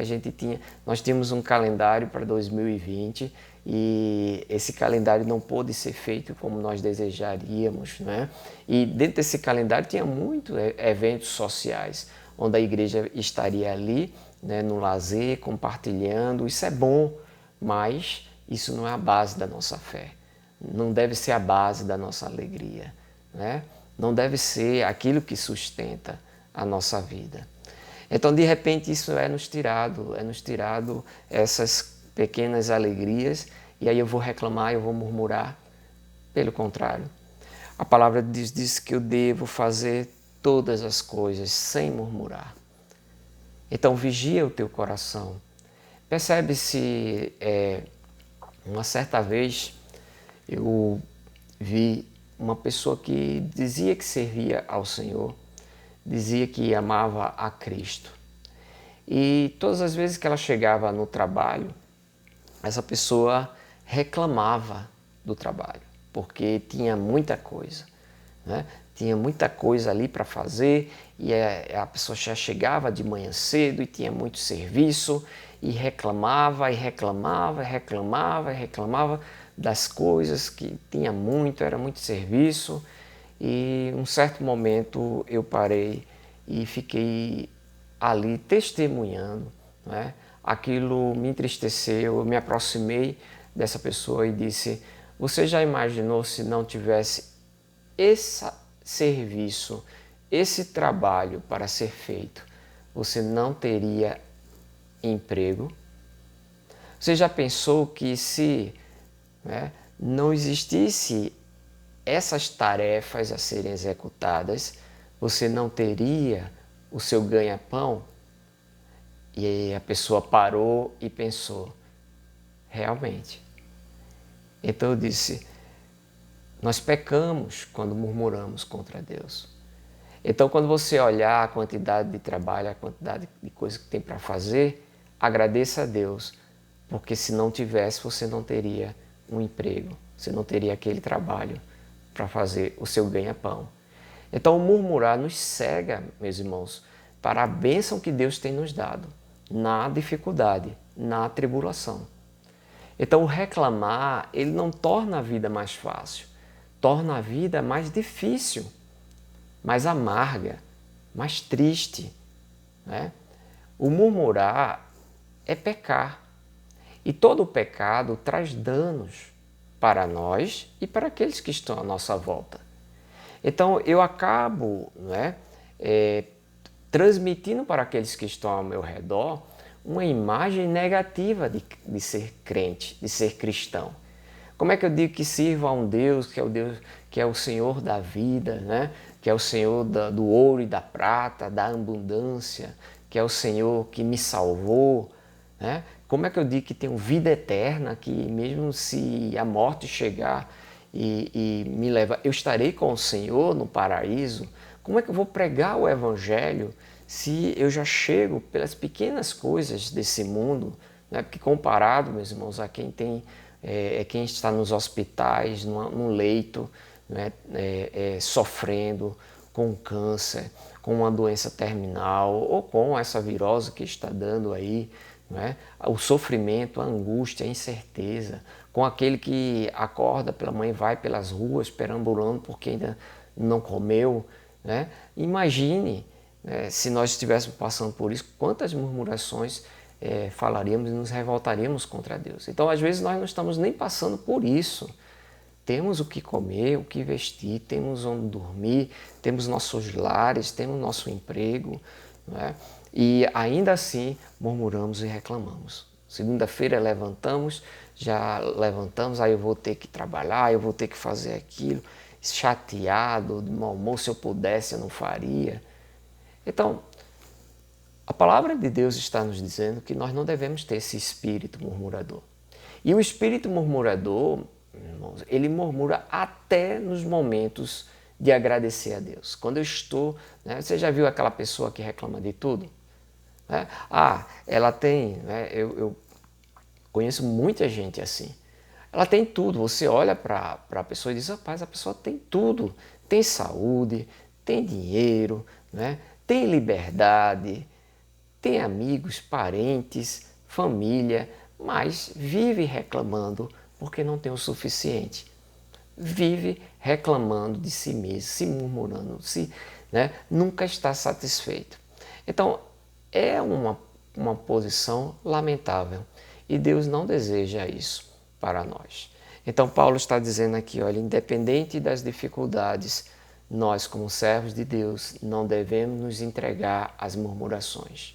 Speaker 1: nós tínhamos um calendário para 2020 e esse calendário não pôde ser feito como nós desejaríamos, né? E dentro desse calendário tinha muitos eventos sociais, onde a igreja estaria ali, né, no lazer, compartilhando. Isso é bom, mas isso não é a base da nossa fé. Não deve ser a base da nossa alegria, né? Não deve ser aquilo que sustenta a nossa vida. Então, de repente, isso é nos tirado essas pequenas alegrias, e aí eu vou reclamar, eu vou murmurar. Pelo contrário, a palavra diz que eu devo fazer todas as coisas sem murmurar. Então, vigia o teu coração. Percebe se uma certa vez eu vi uma pessoa que dizia que servia ao Senhor, dizia que amava a Cristo. E todas as vezes que ela chegava no trabalho, essa pessoa reclamava do trabalho, porque tinha muita coisa, né? Tinha muita coisa ali para fazer, e a pessoa já chegava de manhã cedo e tinha muito serviço, e reclamava, e reclamava, e reclamava, e reclamava das coisas que tinha muito, era muito serviço. E um certo momento eu parei e fiquei ali testemunhando, né? Aquilo me entristeceu, eu me aproximei dessa pessoa e disse: você já imaginou se não tivesse esse serviço, esse trabalho para ser feito, você não teria emprego? Você já pensou que se, né, não existisse essas tarefas a serem executadas, você não teria o seu ganha-pão? E aí a pessoa parou e pensou, realmente. Então eu disse, nós pecamos quando murmuramos contra Deus. Então quando você olhar a quantidade de trabalho, a quantidade de coisa que tem para fazer, agradeça a Deus, porque se não tivesse, você não teria um emprego, você não teria aquele trabalho para fazer o seu ganha-pão. Então o murmurar nos cega, meus irmãos, para a bênção que Deus tem nos dado, na dificuldade, na tribulação. Então o reclamar, ele não torna a vida mais fácil, torna a vida mais difícil, mais amarga, mais triste, né? O murmurar é pecar. E todo pecado traz danos para nós e para aqueles que estão à nossa volta. Então eu acabo, transmitindo para aqueles que estão ao meu redor uma imagem negativa de ser crente, de ser cristão. Como é que eu digo que sirvo a um Deus que é o Senhor da vida, né? Que é o Senhor do ouro e da prata, da abundância, que é o Senhor que me salvou, né? Como é que eu digo que tenho vida eterna, que mesmo se a morte chegar e me levar, eu estarei com o Senhor no paraíso? Como é que eu vou pregar o Evangelho se eu já chego pelas pequenas coisas desse mundo, né? Porque comparado, meus irmãos, a quem tem, quem está nos hospitais, num leito, né? Sofrendo com câncer, com uma doença terminal ou com essa virose que está dando aí, né? O sofrimento, a angústia, a incerteza, com aquele que acorda pela manhã e vai pelas ruas perambulando porque ainda não comeu, né? Imagine, se nós estivéssemos passando por isso, quantas murmurações falaríamos e nos revoltaríamos contra Deus. Então, às vezes, nós não estamos nem passando por isso. Temos o que comer, o que vestir, temos onde dormir, temos nossos lares, temos nosso emprego, né? E ainda assim murmuramos e reclamamos. Segunda-feira já levantamos, aí eu vou ter que trabalhar, eu vou ter que fazer aquilo, chateado, de mau humor, se eu pudesse eu não faria. Então, a palavra de Deus está nos dizendo que nós não devemos ter esse espírito murmurador. E o espírito murmurador, irmãos, ele murmura até nos momentos de agradecer a Deus. Quando eu estou, né, você já viu aquela pessoa que reclama de tudo? Né? Ela tem, né, eu conheço muita gente assim. Ela tem tudo, você olha para a pessoa e diz, rapaz, a pessoa tem tudo. Tem saúde, tem dinheiro, né, tem liberdade, tem amigos, parentes, família, mas vive reclamando porque não tem o suficiente. Vive reclamando de si mesmo, se murmurando, nunca está satisfeito. Então, é uma posição lamentável e Deus não deseja isso para nós. Então, Paulo está dizendo aqui, olha, independente das dificuldades, nós, como servos de Deus, não devemos nos entregar às murmurações.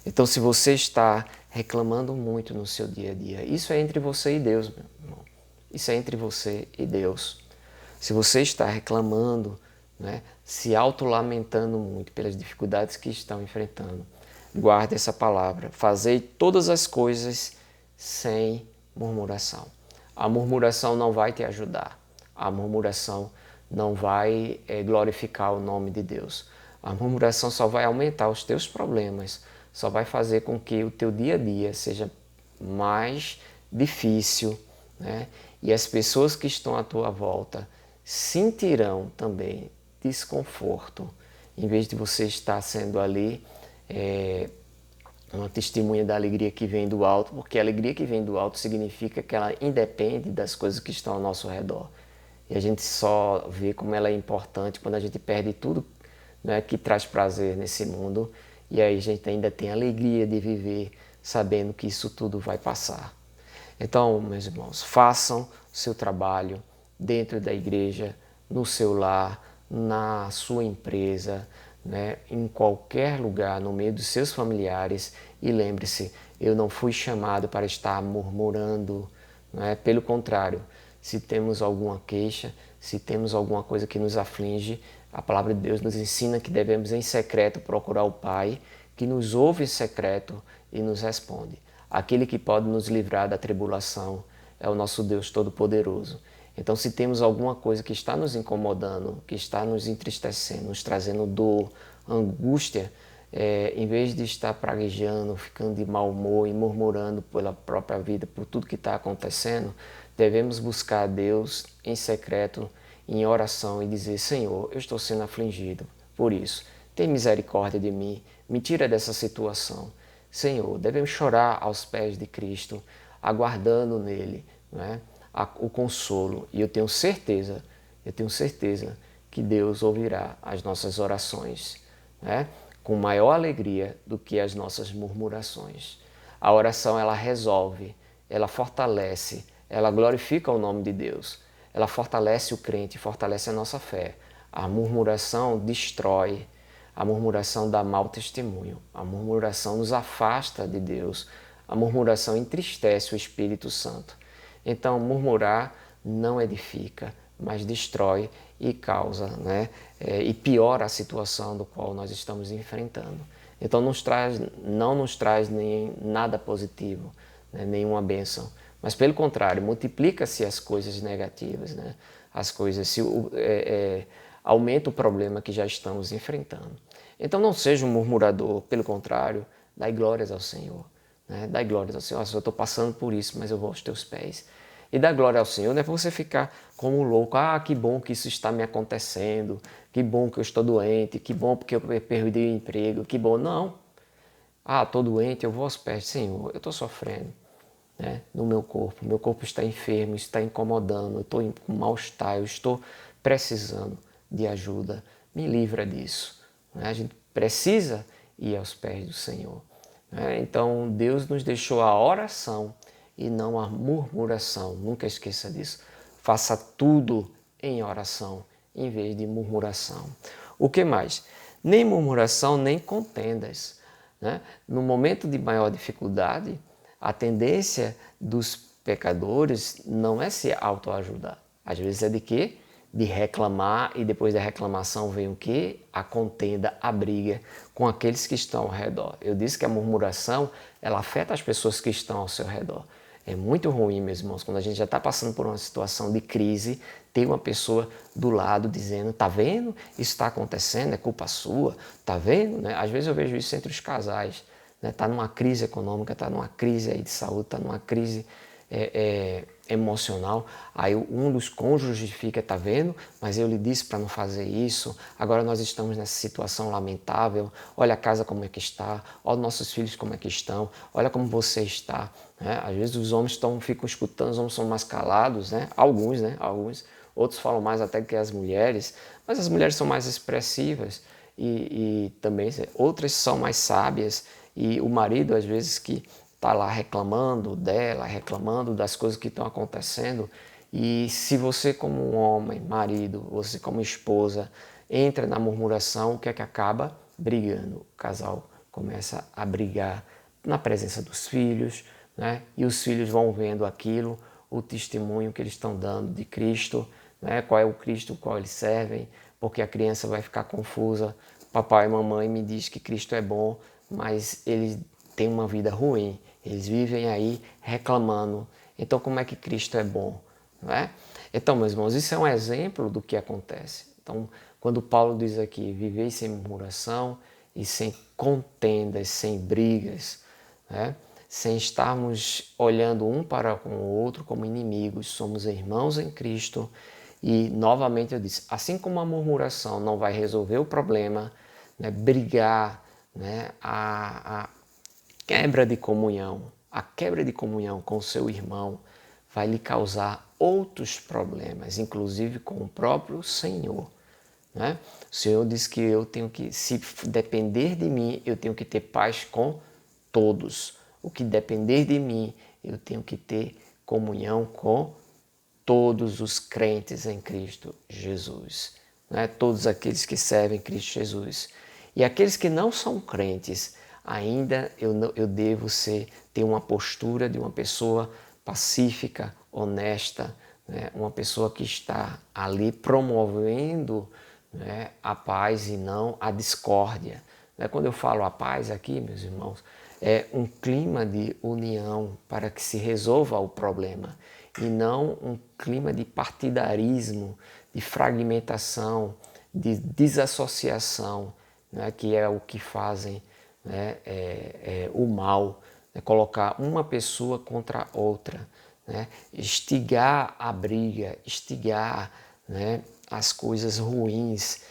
Speaker 1: Então, se você está reclamando muito no seu dia a dia, isso é entre você e Deus, meu irmão. Isso é entre você e Deus. Se você está reclamando, né, se auto-lamentando muito pelas dificuldades que estão enfrentando, guarde essa palavra. Fazei todas as coisas sem murmuração. A murmuração não vai te ajudar. A murmuração não vai glorificar o nome de Deus. A murmuração só vai aumentar os teus problemas, só vai fazer com que o teu dia a dia seja mais difícil, né? E as pessoas que estão à tua volta sentirão também desconforto, em vez de você estar sendo ali uma testemunha da alegria que vem do alto, porque a alegria que vem do alto significa que ela independe das coisas que estão ao nosso redor. E a gente só vê como ela é importante quando a gente perde tudo, né, que traz prazer nesse mundo, e aí a gente ainda tem a alegria de viver sabendo que isso tudo vai passar. Então, meus irmãos, façam o seu trabalho dentro da igreja, no seu lar, na sua empresa, né, em qualquer lugar, no meio dos seus familiares, e lembre-se, eu não fui chamado para estar murmurando, né? Pelo contrário, se temos alguma queixa, se temos alguma coisa que nos aflige, A palavra de Deus nos ensina que devemos em secreto procurar o Pai, que nos ouve em secreto e nos responde. Aquele que pode nos livrar da tribulação é o nosso Deus Todo-Poderoso. Então, se temos alguma coisa que está nos incomodando, que está nos entristecendo, nos trazendo dor, angústia, em vez de estar praguejando, ficando de mau humor e murmurando pela própria vida, por tudo que está acontecendo, devemos buscar a Deus em secreto, em oração e dizer: Senhor, eu estou sendo afligido por isso. Tem misericórdia de mim, me tira dessa situação. Senhor, devemos chorar aos pés de Cristo, aguardando nele, né, o consolo. E eu tenho certeza que Deus ouvirá as nossas orações, né, com maior alegria do que as nossas murmurações. A oração, ela resolve, ela fortalece, ela glorifica o nome de Deus, ela fortalece o crente, fortalece a nossa fé. A murmuração destrói, a murmuração dá mau testemunho, a murmuração nos afasta de Deus, a murmuração entristece o Espírito Santo. Então, murmurar não edifica, mas destrói e causa, né? E piora a situação do qual nós estamos enfrentando. Então, não nos traz nem nada positivo, né? Nenhuma bênção. Mas, pelo contrário, multiplica-se as coisas negativas, né? As coisas aumenta o problema que já estamos enfrentando. Então, não seja um murmurador, pelo contrário, dai glórias ao Senhor. Né? Dai glórias ao Senhor. Eu estou passando por isso, mas eu vou aos teus pés. E dar glória ao Senhor não é para você ficar como louco. Ah, que bom que isso está me acontecendo. Que bom que eu estou doente. Que bom porque eu perdi o emprego. Que bom. Não. Ah, estou doente, eu vou aos pés. Senhor, eu estou sofrendo, né, no meu corpo. Meu corpo está enfermo, está incomodando. Eu estou com mal-estar. Eu estou precisando de ajuda. Me livra disso. Né? A gente precisa ir aos pés do Senhor. Né? Então, Deus nos deixou a oração e não a murmuração. Nunca esqueça disso. Faça tudo em oração, em vez de murmuração. O que mais? Nem murmuração, nem contendas. Né? No momento de maior dificuldade, a tendência dos pecadores não é se autoajudar. Às vezes é de quê? De reclamar, e depois da reclamação vem o quê? A contenda, a briga com aqueles que estão ao redor. Eu disse que a murmuração, ela afeta as pessoas que estão ao seu redor. É muito ruim, meus irmãos, quando a gente já está passando por uma situação de crise, ter uma pessoa do lado dizendo: tá vendo? Isso está acontecendo, é culpa sua, tá vendo? Né? Às vezes eu vejo isso entre os casais. Né? Tá numa crise econômica, tá numa crise aí de saúde, tá numa crise emocional, aí um dos cônjuges fica: tá vendo? Mas eu lhe disse para não fazer isso, agora nós estamos nessa situação lamentável, olha a casa como é que está, olha nossos filhos como é que estão, olha como você está. Né? Às vezes os homens ficam escutando, os homens são mais calados, né? Alguns, outros falam mais até que as mulheres, mas as mulheres são mais expressivas e também outras são mais sábias, e o marido às vezes que está lá reclamando dela, reclamando das coisas que estão acontecendo. E se você como um homem, marido, você como esposa, entra na murmuração, o que é que acaba? Brigando. O casal começa a brigar na presença dos filhos, né? E os filhos vão vendo aquilo, o testemunho que eles estão dando de Cristo, né? Qual é o Cristo, qual eles servem, porque a criança vai ficar confusa. Papai e mamãe me diz que Cristo é bom, mas eles têm uma vida ruim. Eles vivem aí reclamando. Então, como é que Cristo é bom? Não é? Então, meus irmãos, isso é um exemplo do que acontece. Então, quando Paulo diz aqui: vivei sem murmuração e sem contendas, sem brigas, né? Sem estarmos olhando um para com o outro como inimigos, somos irmãos em Cristo. E, novamente, eu disse, assim como a murmuração não vai resolver o problema, né? Brigar, né? A quebra de comunhão, a quebra de comunhão com o seu irmão vai lhe causar outros problemas, inclusive com o próprio Senhor. Né? O Senhor diz que eu tenho que, se depender de mim, eu tenho que ter paz com todos. O que depender de mim, eu tenho que ter comunhão com todos os crentes em Cristo Jesus. Né? Todos aqueles que servem Cristo Jesus. E aqueles que não são crentes, ainda eu devo ter uma postura de uma pessoa pacífica, honesta, né? Uma pessoa que está ali promovendo né, a paz e não a discórdia. Quando eu falo a paz aqui, meus irmãos, é um clima de união para que se resolva o problema e não um clima de partidarismo, de fragmentação, de desassociação, né, que é o que fazem, né, o mal, né, colocar uma pessoa contra outra, né, instigar a briga, instigar, né, as coisas ruins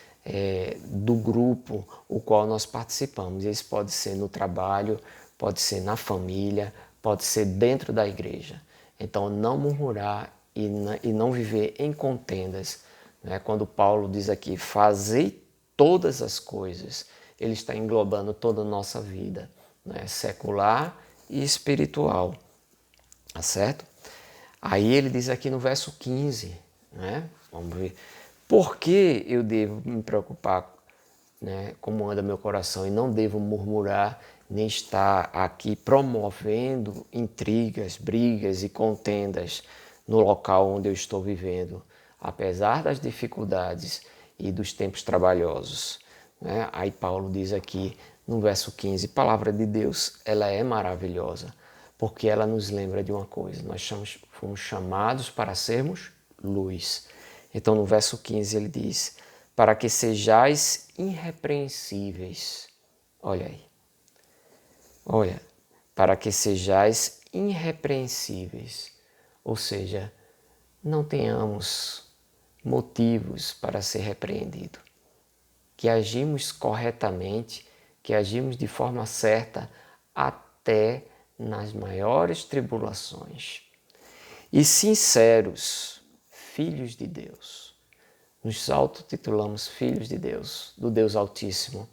Speaker 1: do grupo o qual nós participamos. Isso pode ser no trabalho, pode ser na família, pode ser dentro da igreja. Então, não murmurar e não viver em contendas. Né? Quando Paulo diz aqui, fazei todas as coisas, ele está englobando toda a nossa vida, né? Secular e espiritual. Tá certo? Aí ele diz aqui no verso 15, né? Vamos ver. Por que eu devo me preocupar, né, como anda meu coração, e não devo murmurar, nem estar aqui promovendo intrigas, brigas e contendas no local onde eu estou vivendo, apesar das dificuldades e dos tempos trabalhosos. Né? Aí Paulo diz aqui no verso 15, palavra de Deus, ela é maravilhosa, porque ela nos lembra de uma coisa, nós fomos chamados para sermos luz. Então no verso 15 ele diz, para que sejais irrepreensíveis. Olha aí. Olha, para que sejais irrepreensíveis. Ou seja, não tenhamos motivos para ser repreendido. Que agimos corretamente, que agimos de forma certa até nas maiores tribulações. E sinceros, filhos de Deus. Nos autotitulamos filhos de Deus, do Deus Altíssimo.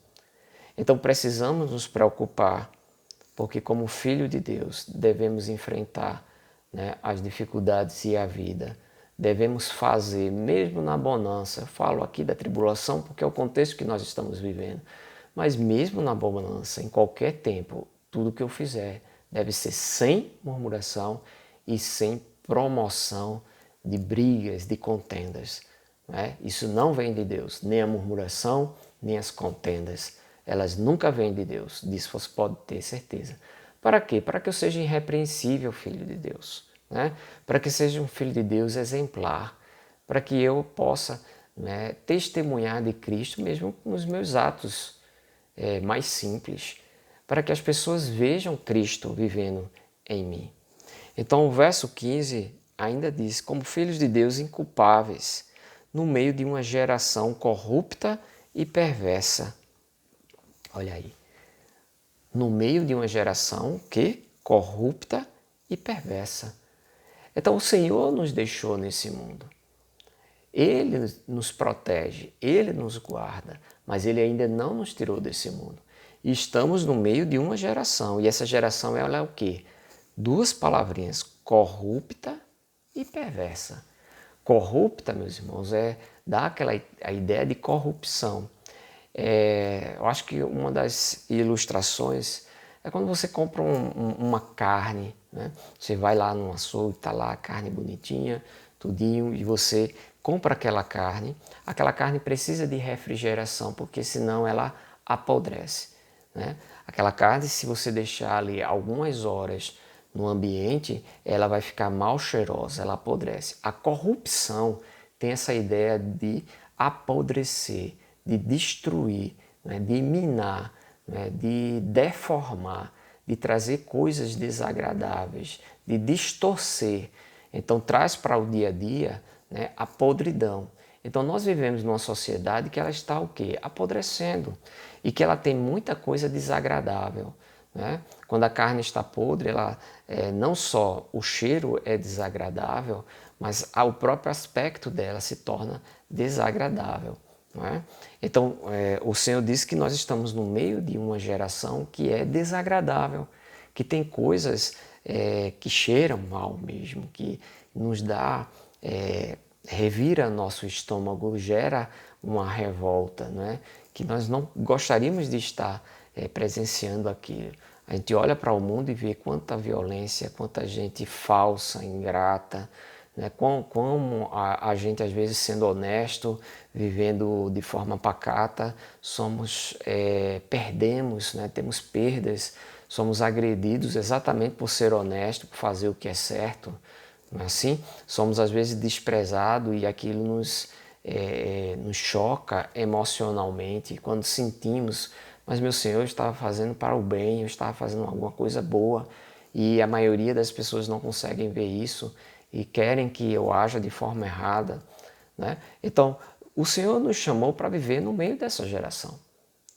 Speaker 1: Então precisamos nos preocupar, porque como filho de Deus devemos enfrentar, né, as dificuldades e a vida. Devemos fazer, mesmo na bonança, falo aqui da tribulação porque é o contexto que nós estamos vivendo, mas mesmo na bonança, em qualquer tempo, tudo que eu fizer deve ser sem murmuração e sem promoção de brigas, de contendas. Né? Isso não vem de Deus, nem a murmuração, nem as contendas. Elas nunca vêm de Deus, disso você pode ter certeza. Para quê? Para que eu seja irrepreensível, filho de Deus. Né? Para que seja um filho de Deus exemplar. Para que eu possa, né, testemunhar de Cristo mesmo nos meus atos mais simples. Para que as pessoas vejam Cristo vivendo em mim. Então o verso 15 ainda diz, como filhos de Deus inculpáveis, no meio de uma geração corrupta e perversa. Olha aí. No meio de uma geração que corrupta e perversa. Então o Senhor nos deixou nesse mundo. Ele nos protege, Ele nos guarda, mas Ele ainda não nos tirou desse mundo. E estamos no meio de uma geração, e essa geração ela é o quê? Duas palavrinhas, corrupta e perversa. Corrupta, meus irmãos, dá a ideia de corrupção. Eu acho que uma das ilustrações é quando você compra uma carne, né? Você vai lá no açougue, está lá a carne bonitinha, tudinho, e você compra aquela carne precisa de refrigeração, porque senão ela apodrece. Né? Aquela carne, se você deixar ali algumas horas no ambiente, ela vai ficar mal cheirosa, ela apodrece. A corrupção tem essa ideia de apodrecer, de destruir, né, de minar, né, de deformar, de trazer coisas desagradáveis, de distorcer. Então traz para o dia a dia, né, a podridão. Então nós vivemos numa sociedade que ela está o quê? Apodrecendo e que ela tem muita coisa desagradável. Né? Quando a carne está podre, ela, não só o cheiro é desagradável, mas o próprio aspecto dela se torna desagradável. Não é? Então, o Senhor disse que nós estamos no meio de uma geração que é desagradável, que tem coisas que cheiram mal mesmo, que nos dá, revira nosso estômago, gera uma revolta, não é? Que nós não gostaríamos de estar presenciando aquilo. A gente olha para o mundo e vê quanta violência, quanta gente falsa, ingrata, né? Como a gente, às vezes, sendo honesto, vivendo de forma pacata, perdemos, né? Temos perdas, somos agredidos exatamente por ser honesto, por fazer o que é certo, não é assim? Somos, às vezes, desprezados e aquilo nos choca emocionalmente quando sentimos, mas meu Senhor, eu estava fazendo para o bem, eu estava fazendo alguma coisa boa, e a maioria das pessoas não conseguem ver isso e querem que eu haja de forma errada, né? Então, o Senhor nos chamou para viver no meio dessa geração,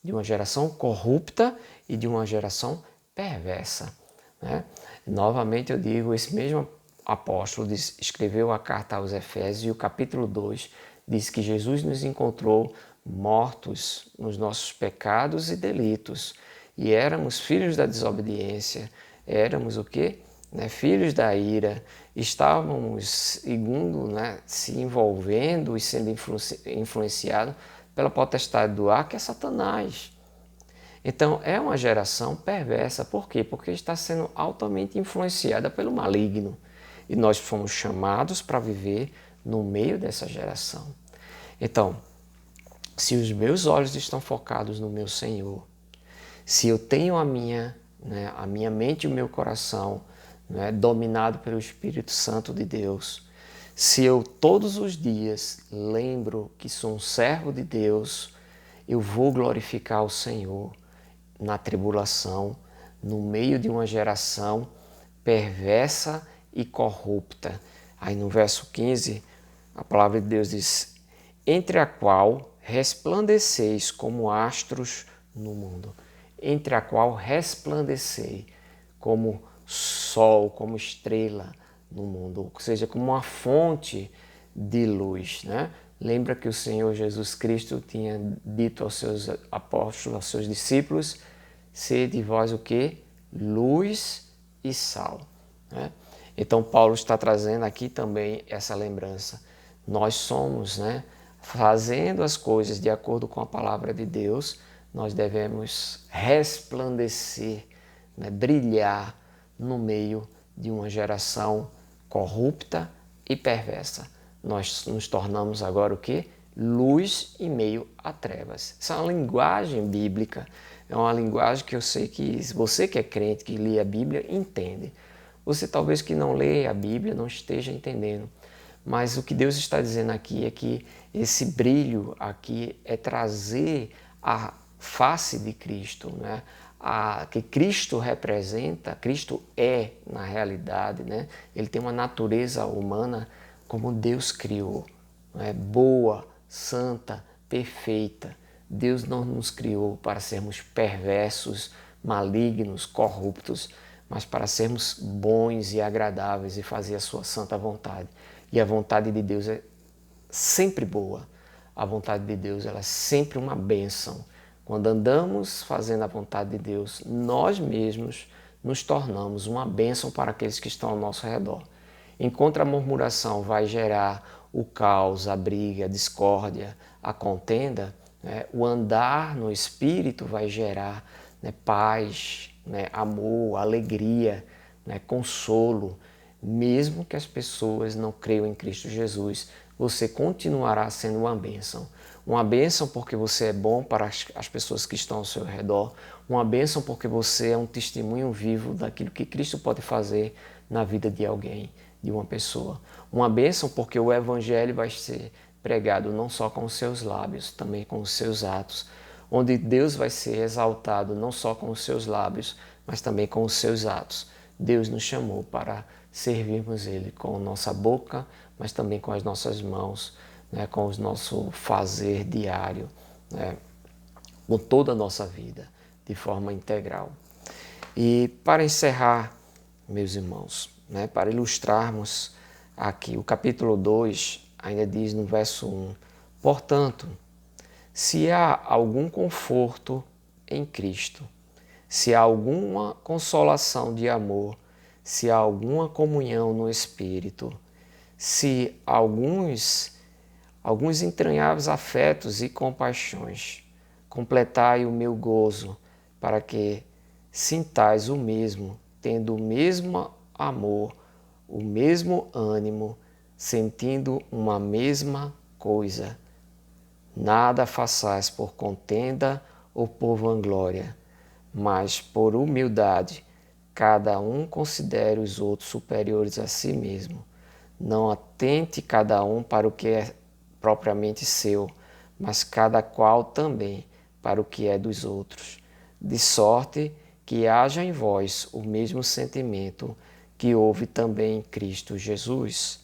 Speaker 1: de uma geração corrupta e de uma geração perversa, né? Novamente eu digo, esse mesmo apóstolo escreveu a carta aos Efésios e o capítulo 2 diz que Jesus nos encontrou mortos nos nossos pecados e delitos e éramos filhos da desobediência, éramos o quê? Né? Filhos da ira, estávamos segundo, né, se envolvendo e sendo influenciados pela potestade do ar, que é Satanás. Então é uma geração perversa, por quê? Porque está sendo altamente influenciada pelo maligno. E nós fomos chamados para viver no meio dessa geração. Então, se os meus olhos estão focados no meu Senhor, se eu tenho a minha mente e o meu coração, né, dominado pelo Espírito Santo de Deus, se eu todos os dias lembro que sou um servo de Deus, eu vou glorificar o Senhor na tribulação, no meio de uma geração perversa e corrupta. Aí no verso 15, a palavra de Deus diz: entre a qual resplandeceis como astros no mundo. Entre a qual resplandecei como sol, como estrela no mundo, ou seja, como uma fonte de luz, né? Lembra que o Senhor Jesus Cristo tinha dito aos seus apóstolos, aos seus discípulos: sede vós o quê? Luz e sal, né? Então Paulo está trazendo aqui também essa lembrança. Nós somos, né, fazendo as coisas de acordo com a palavra de Deus, nós devemos resplandecer, né, brilhar no meio de uma geração corrupta e perversa. Nós nos tornamos agora o quê? Luz em meio a trevas. Essa é uma linguagem bíblica, é uma linguagem que eu sei que você que é crente, que lê a Bíblia, entende. Você talvez que não lê a Bíblia não esteja entendendo, mas o que Deus está dizendo aqui é que esse brilho aqui é trazer a face de Cristo, né? Que Cristo representa, Cristo é na realidade, né? Ele tem uma natureza humana como Deus criou, né? Boa, santa, perfeita. Deus não nos criou para sermos perversos, malignos, corruptos, mas para sermos bons e agradáveis e fazer a sua santa vontade. E a vontade de Deus é sempre boa. A vontade de Deus ela é sempre uma bênção. Quando andamos fazendo a vontade de Deus, nós mesmos nos tornamos uma bênção para aqueles que estão ao nosso redor. Enquanto a murmuração vai gerar o caos, a briga, a discórdia, a contenda, né, o andar no Espírito vai gerar, né, paz, né, amor, alegria, né, consolo. Mesmo que as pessoas não creiam em Cristo Jesus, você continuará sendo uma bênção. Uma bênção porque você é bom para as pessoas que estão ao seu redor. Uma bênção porque você é um testemunho vivo daquilo que Cristo pode fazer na vida de alguém, de uma pessoa. Uma bênção porque o Evangelho vai ser pregado não só com os seus lábios, também com os seus atos, onde Deus vai ser exaltado não só com os seus lábios, mas também com os seus atos. Deus nos chamou para servirmos Ele com a nossa boca, mas também com as nossas mãos, né, com o nosso fazer diário, né, com toda a nossa vida, de forma integral. E para encerrar, meus irmãos, né, para ilustrarmos aqui, o capítulo 2 ainda diz no verso 1, portanto, se há algum conforto em Cristo, se há alguma consolação de amor, se há alguma comunhão no Espírito, se alguns entranháveis afetos e compaixões, completai o meu gozo, para que sintais o mesmo, tendo o mesmo amor, o mesmo ânimo, sentindo uma mesma coisa. Nada façais por contenda ou por vanglória, mas por humildade, cada um considere os outros superiores a si mesmo. Não atente cada um para o que é propriamente seu, mas cada qual também para o que é dos outros. De sorte que haja em vós o mesmo sentimento que houve também em Cristo Jesus,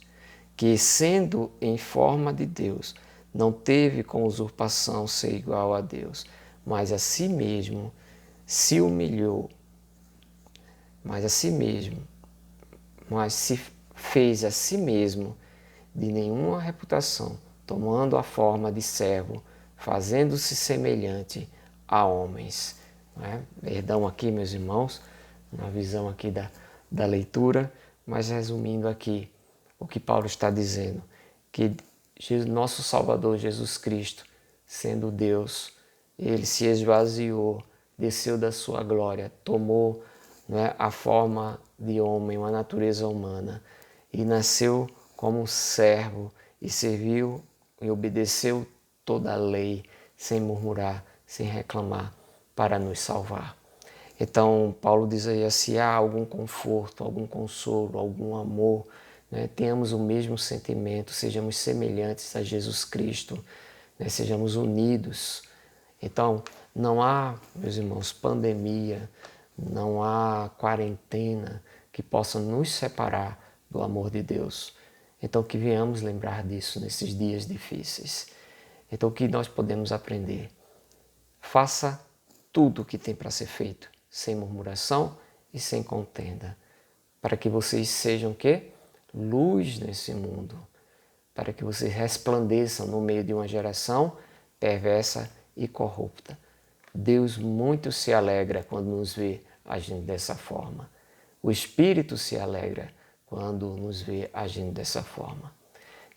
Speaker 1: que, sendo em forma de Deus, não teve com usurpação ser igual a Deus, mas a si mesmo se humilhou, mas se fez a si mesmo de nenhuma reputação, tomando a forma de servo, fazendo-se semelhante a homens. Perdão aqui, meus irmãos, na visão aqui da leitura, mas resumindo aqui o que Paulo está dizendo, que nosso Salvador Jesus Cristo, sendo Deus, ele se esvaziou, desceu da sua glória, tomou a forma de homem, uma natureza humana, e nasceu como um servo e serviu e obedeceu toda a lei, sem murmurar, sem reclamar, para nos salvar. Então, Paulo diz aí, se há algum conforto, algum consolo, algum amor, tenhamos o mesmo sentimento, sejamos semelhantes a Jesus Cristo, sejamos unidos. Então, não há, meus irmãos, pandemia, não há quarentena que possa nos separar do amor de Deus. Então, que venhamos lembrar disso nesses dias difíceis. Então, o que nós podemos aprender? Faça tudo o que tem para ser feito, sem murmuração e sem contenda, para que vocês sejam o quê? Luz nesse mundo, para que vocês resplandeçam no meio de uma geração perversa e corrupta. Deus muito se alegra quando nos vê agindo dessa forma. O Espírito se alegra quando nos vê agindo dessa forma.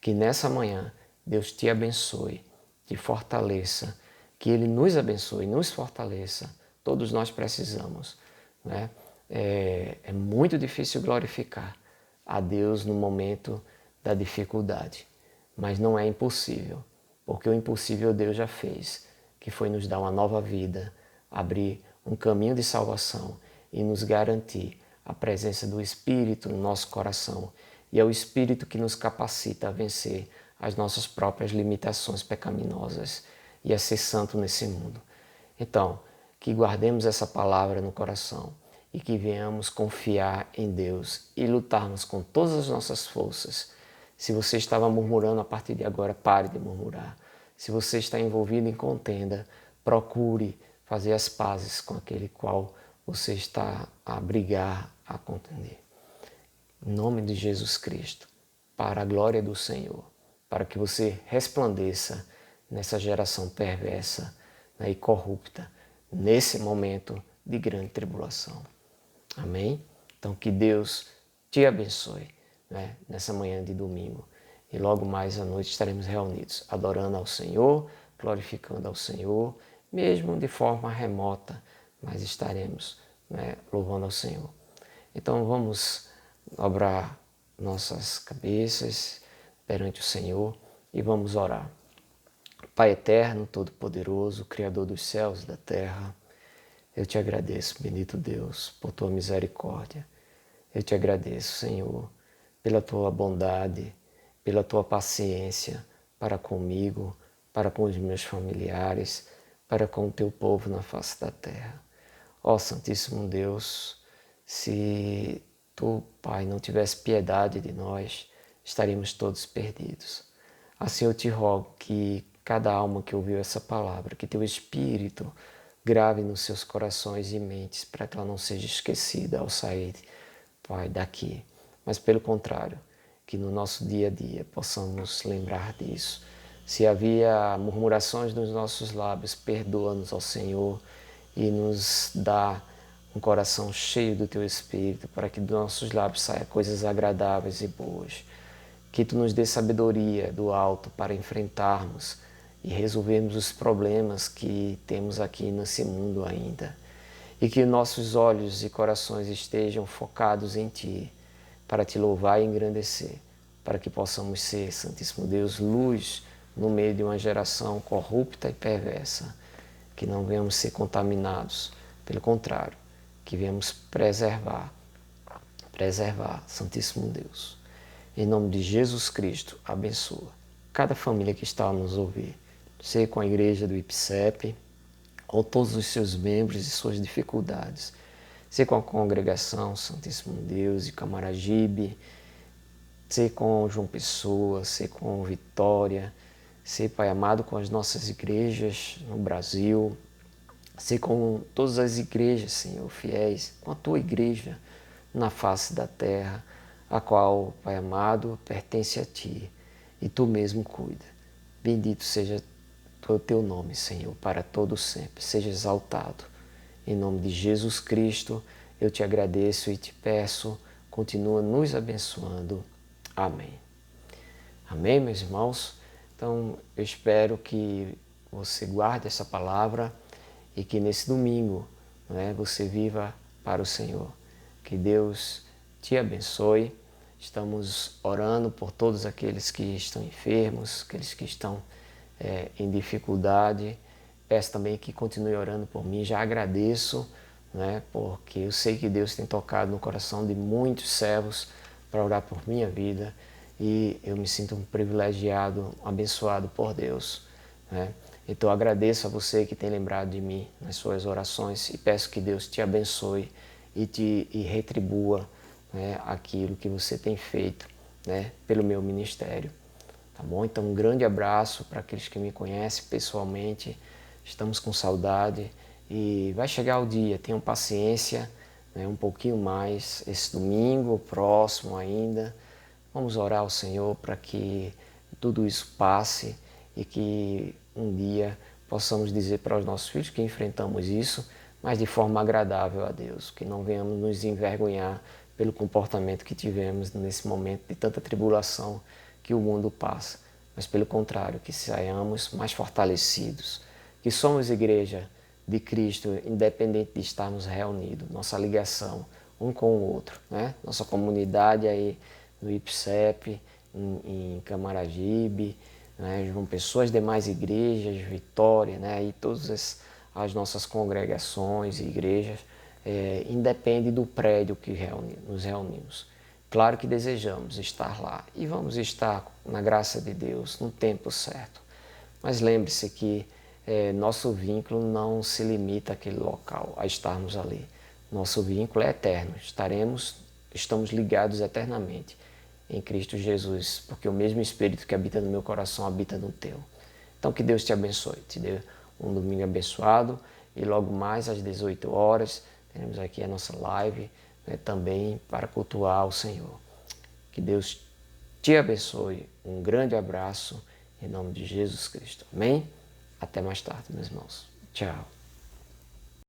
Speaker 1: Que nessa manhã Deus te abençoe, te fortaleça, que Ele nos abençoe, nos fortaleça. Todos nós precisamos. É muito difícil glorificar a Deus no momento da dificuldade, mas não é impossível, porque o impossível Deus já fez, que foi nos dar uma nova vida, abrir um caminho de salvação e nos garantir a presença do Espírito no nosso coração. E é o Espírito que nos capacita a vencer as nossas próprias limitações pecaminosas e a ser santo nesse mundo. Então, que guardemos essa palavra no coração e que venhamos confiar em Deus e lutarmos com todas as nossas forças. Se você estava murmurando, a partir de agora, pare de murmurar. Se você está envolvido em contenda, procure fazer as pazes com aquele qual você está a brigar, a contender. Em nome de Jesus Cristo, para a glória do Senhor, para que você resplandeça nessa geração perversa e corrupta, nesse momento de grande tribulação. Amém? Então que Deus te abençoe nessa manhã de domingo. E logo mais à noite estaremos reunidos, adorando ao Senhor, glorificando ao Senhor, mesmo de forma remota, mas estaremos louvando ao Senhor. Então vamos dobrar nossas cabeças perante o Senhor e vamos orar. Pai eterno, todo-poderoso, Criador dos céus e da terra, eu te agradeço, bendito Deus, por tua misericórdia. Eu te agradeço, Senhor, pela tua bondade, pela tua paciência para comigo, para com os meus familiares, para com o teu povo na face da terra. Ó Santíssimo Deus, se tu, Pai, não tivesse piedade de nós, estaríamos todos perdidos. Assim eu te rogo que cada alma que ouviu essa palavra, que teu Espírito grave nos seus corações e mentes, para que ela não seja esquecida ao sair, Pai, daqui. Mas pelo contrário, que no nosso dia a dia possamos lembrar disso. Se havia murmurações nos nossos lábios, perdoa-nos, ó Senhor, e nos dá um coração cheio do teu Espírito, para que dos nossos lábios saia coisas agradáveis e boas. Que tu nos dê sabedoria do alto para enfrentarmos e resolvermos os problemas que temos aqui nesse mundo ainda. E que nossos olhos e corações estejam focados em Ti, para Te louvar e engrandecer, para que possamos ser, Santíssimo Deus, luz no meio de uma geração corrupta e perversa, que não venhamos ser contaminados, pelo contrário, que venhamos preservar, Santíssimo Deus. Em nome de Jesus Cristo, abençoa cada família que está a nos ouvir, seja com a igreja do IPSEP, ou todos os seus membros e suas dificuldades, seja com a congregação Santíssimo Deus de Camaragibe, seja com João Pessoa, seja com Vitória, seja, Pai amado, com as nossas igrejas no Brasil, seja com todas as igrejas, Senhor, fiéis, com a Tua igreja na face da terra, a qual, Pai amado, pertence a Ti, e Tu mesmo cuida. Bendito seja o Teu nome, Senhor, para todo sempre. Seja exaltado. Em nome de Jesus Cristo, eu Te agradeço e Te peço, continua nos abençoando. Amém. Amém, meus irmãos? Então, eu espero que você guarde essa palavra e que nesse domingo, né, você viva para o Senhor. Que Deus te abençoe. Estamos orando por todos aqueles que estão enfermos, aqueles que estão em dificuldade. Peço também que continue orando por mim. Já agradeço, né, porque eu sei que Deus tem tocado no coração de muitos servos para orar por minha vida e eu me sinto um privilegiado, abençoado por Deus, né? Então agradeço a você que tem lembrado de mim nas suas orações e peço que Deus te abençoe e retribua, né, aquilo que você tem feito, né, pelo meu ministério. Tá bom? Então um grande abraço para aqueles que me conhecem pessoalmente. Estamos com saudade e vai chegar o dia, tenham paciência, né, um pouquinho mais esse domingo, o próximo ainda. Vamos orar ao Senhor para que tudo isso passe e que um dia possamos dizer para os nossos filhos que enfrentamos isso, mas de forma agradável a Deus, que não venhamos nos envergonhar pelo comportamento que tivemos nesse momento de tanta tribulação que o mundo passa, mas pelo contrário, que saiamos mais fortalecidos, que somos igreja de Cristo, independente de estarmos reunidos, nossa ligação um com o outro, né? Nossa comunidade aí no IPSEP, em Camaragibe, né? João Pessoa, as demais igrejas, Vitória, né? E todas as nossas congregações e igrejas, independe do prédio que nos reunimos. Claro que desejamos estar lá e vamos estar, na graça de Deus, no tempo certo. Mas lembre-se que nosso vínculo não se limita àquele local, a estarmos ali. Nosso vínculo é eterno, estamos ligados eternamente em Cristo Jesus, porque o mesmo Espírito que habita no meu coração habita no teu. Então que Deus te abençoe, te dê um domingo abençoado e logo mais às 18 horas teremos aqui a nossa live, né, também para cultuar o Senhor. Que Deus te abençoe, um grande abraço em nome de Jesus Cristo. Amém? Até mais tarde, meus irmãos. Tchau.